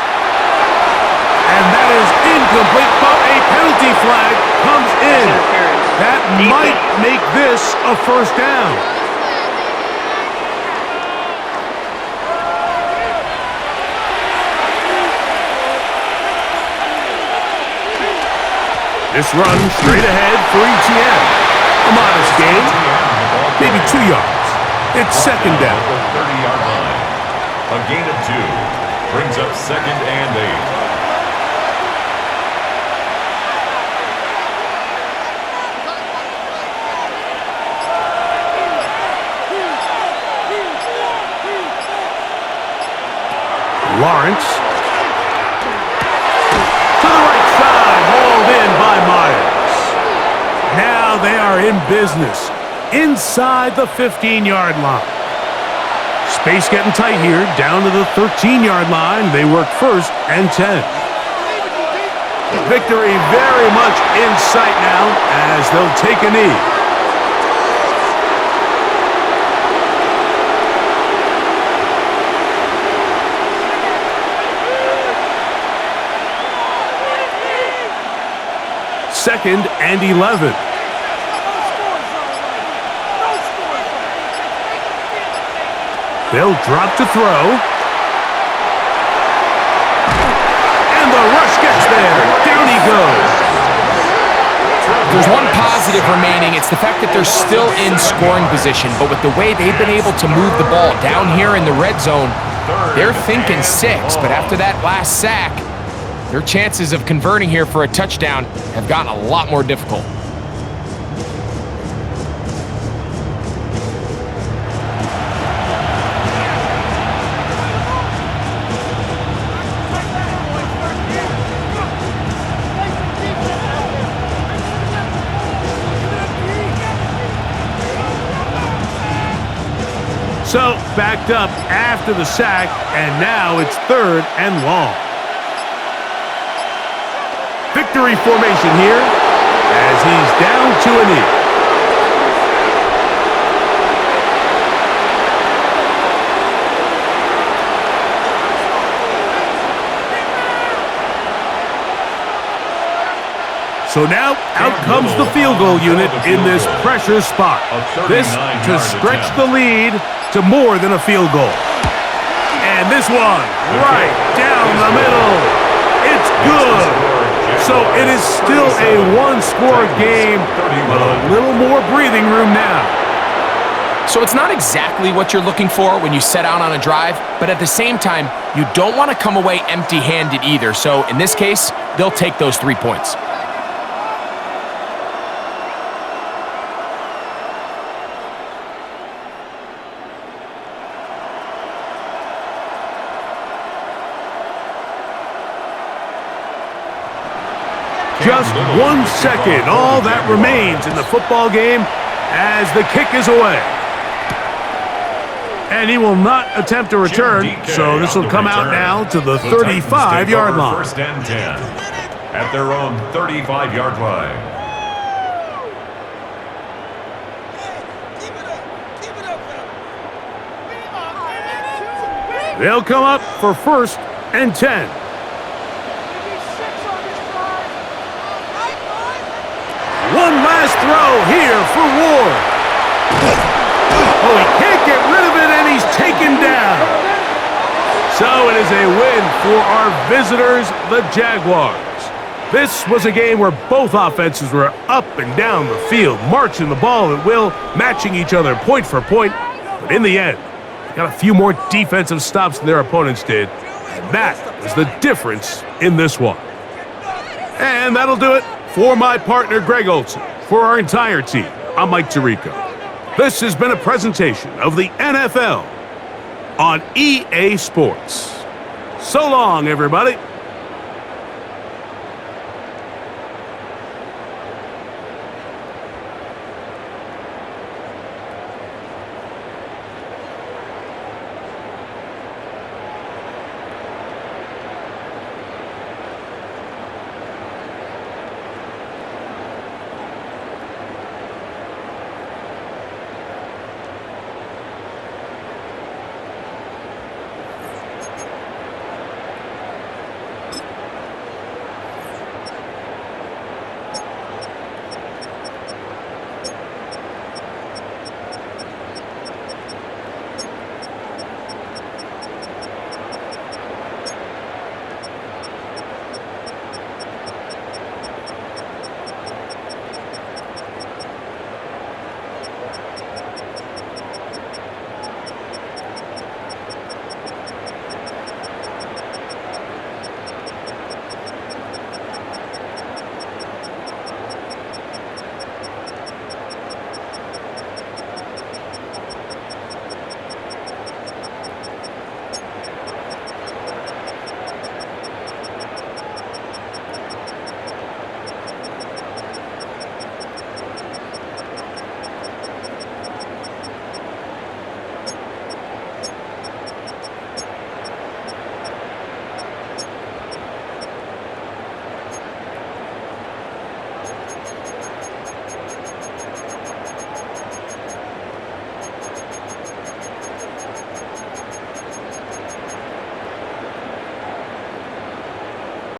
Speaker 1: And that is incomplete, but a penalty flag comes in. That might make this a first down. This run straight ahead for ETN. A modest gain, maybe 2 yards. It's second down.
Speaker 2: 30-yard line. A gain of 2 brings up second and 8.
Speaker 1: Lawrence. To the right side, hauled in by Myers. Now they are in business inside the 15-yard line. Space getting tight here, down to the 13-yard line. They work first and 10. Victory very much in sight now as they'll take a knee. Second and 11. They'll drop to throw. And the rush gets there. Down he goes.
Speaker 3: There's one positive remaining. It's the fact that they're still in scoring position. But with the way they've been able to move the ball down here in the red zone, they're thinking 6. But after that last sack, their chances of converting here for a touchdown have gotten a lot more difficult.
Speaker 1: So, backed up after the sack, and now it's third and long. Victory formation here as he's down to a knee. So now out comes the field goal unit in this pressure spot. This to stretch the lead to more than a field goal. And this one right down the middle. It's good. So it is still a one-score game, but a little more breathing room now.
Speaker 3: So it's not exactly what you're looking for when you set out on a drive, but at the same time, you don't want to come away empty-handed either. So in this case, they'll take those 3 points.
Speaker 1: Just 1 second, all that remains in the football game as the kick is away. And he will not attempt a return, so this will come out now to the 35-yard line.
Speaker 2: First and 10 at their own 35-yard line.
Speaker 1: They'll come up for first and 10. One last throw here for Ward. Oh, he can't get rid of it, and he's taken down. So it is a win for our visitors, the Jaguars. This was a game where both offenses were up and down the field, marching the ball at will, matching each other point for point. But in the end, they got a few more defensive stops than their opponents did. And that was the difference in this one. And that'll do it. For my partner, Greg Olson, for our entire team, I'm Mike Tirico. This has been a presentation of the NFL on EA Sports. So long, everybody.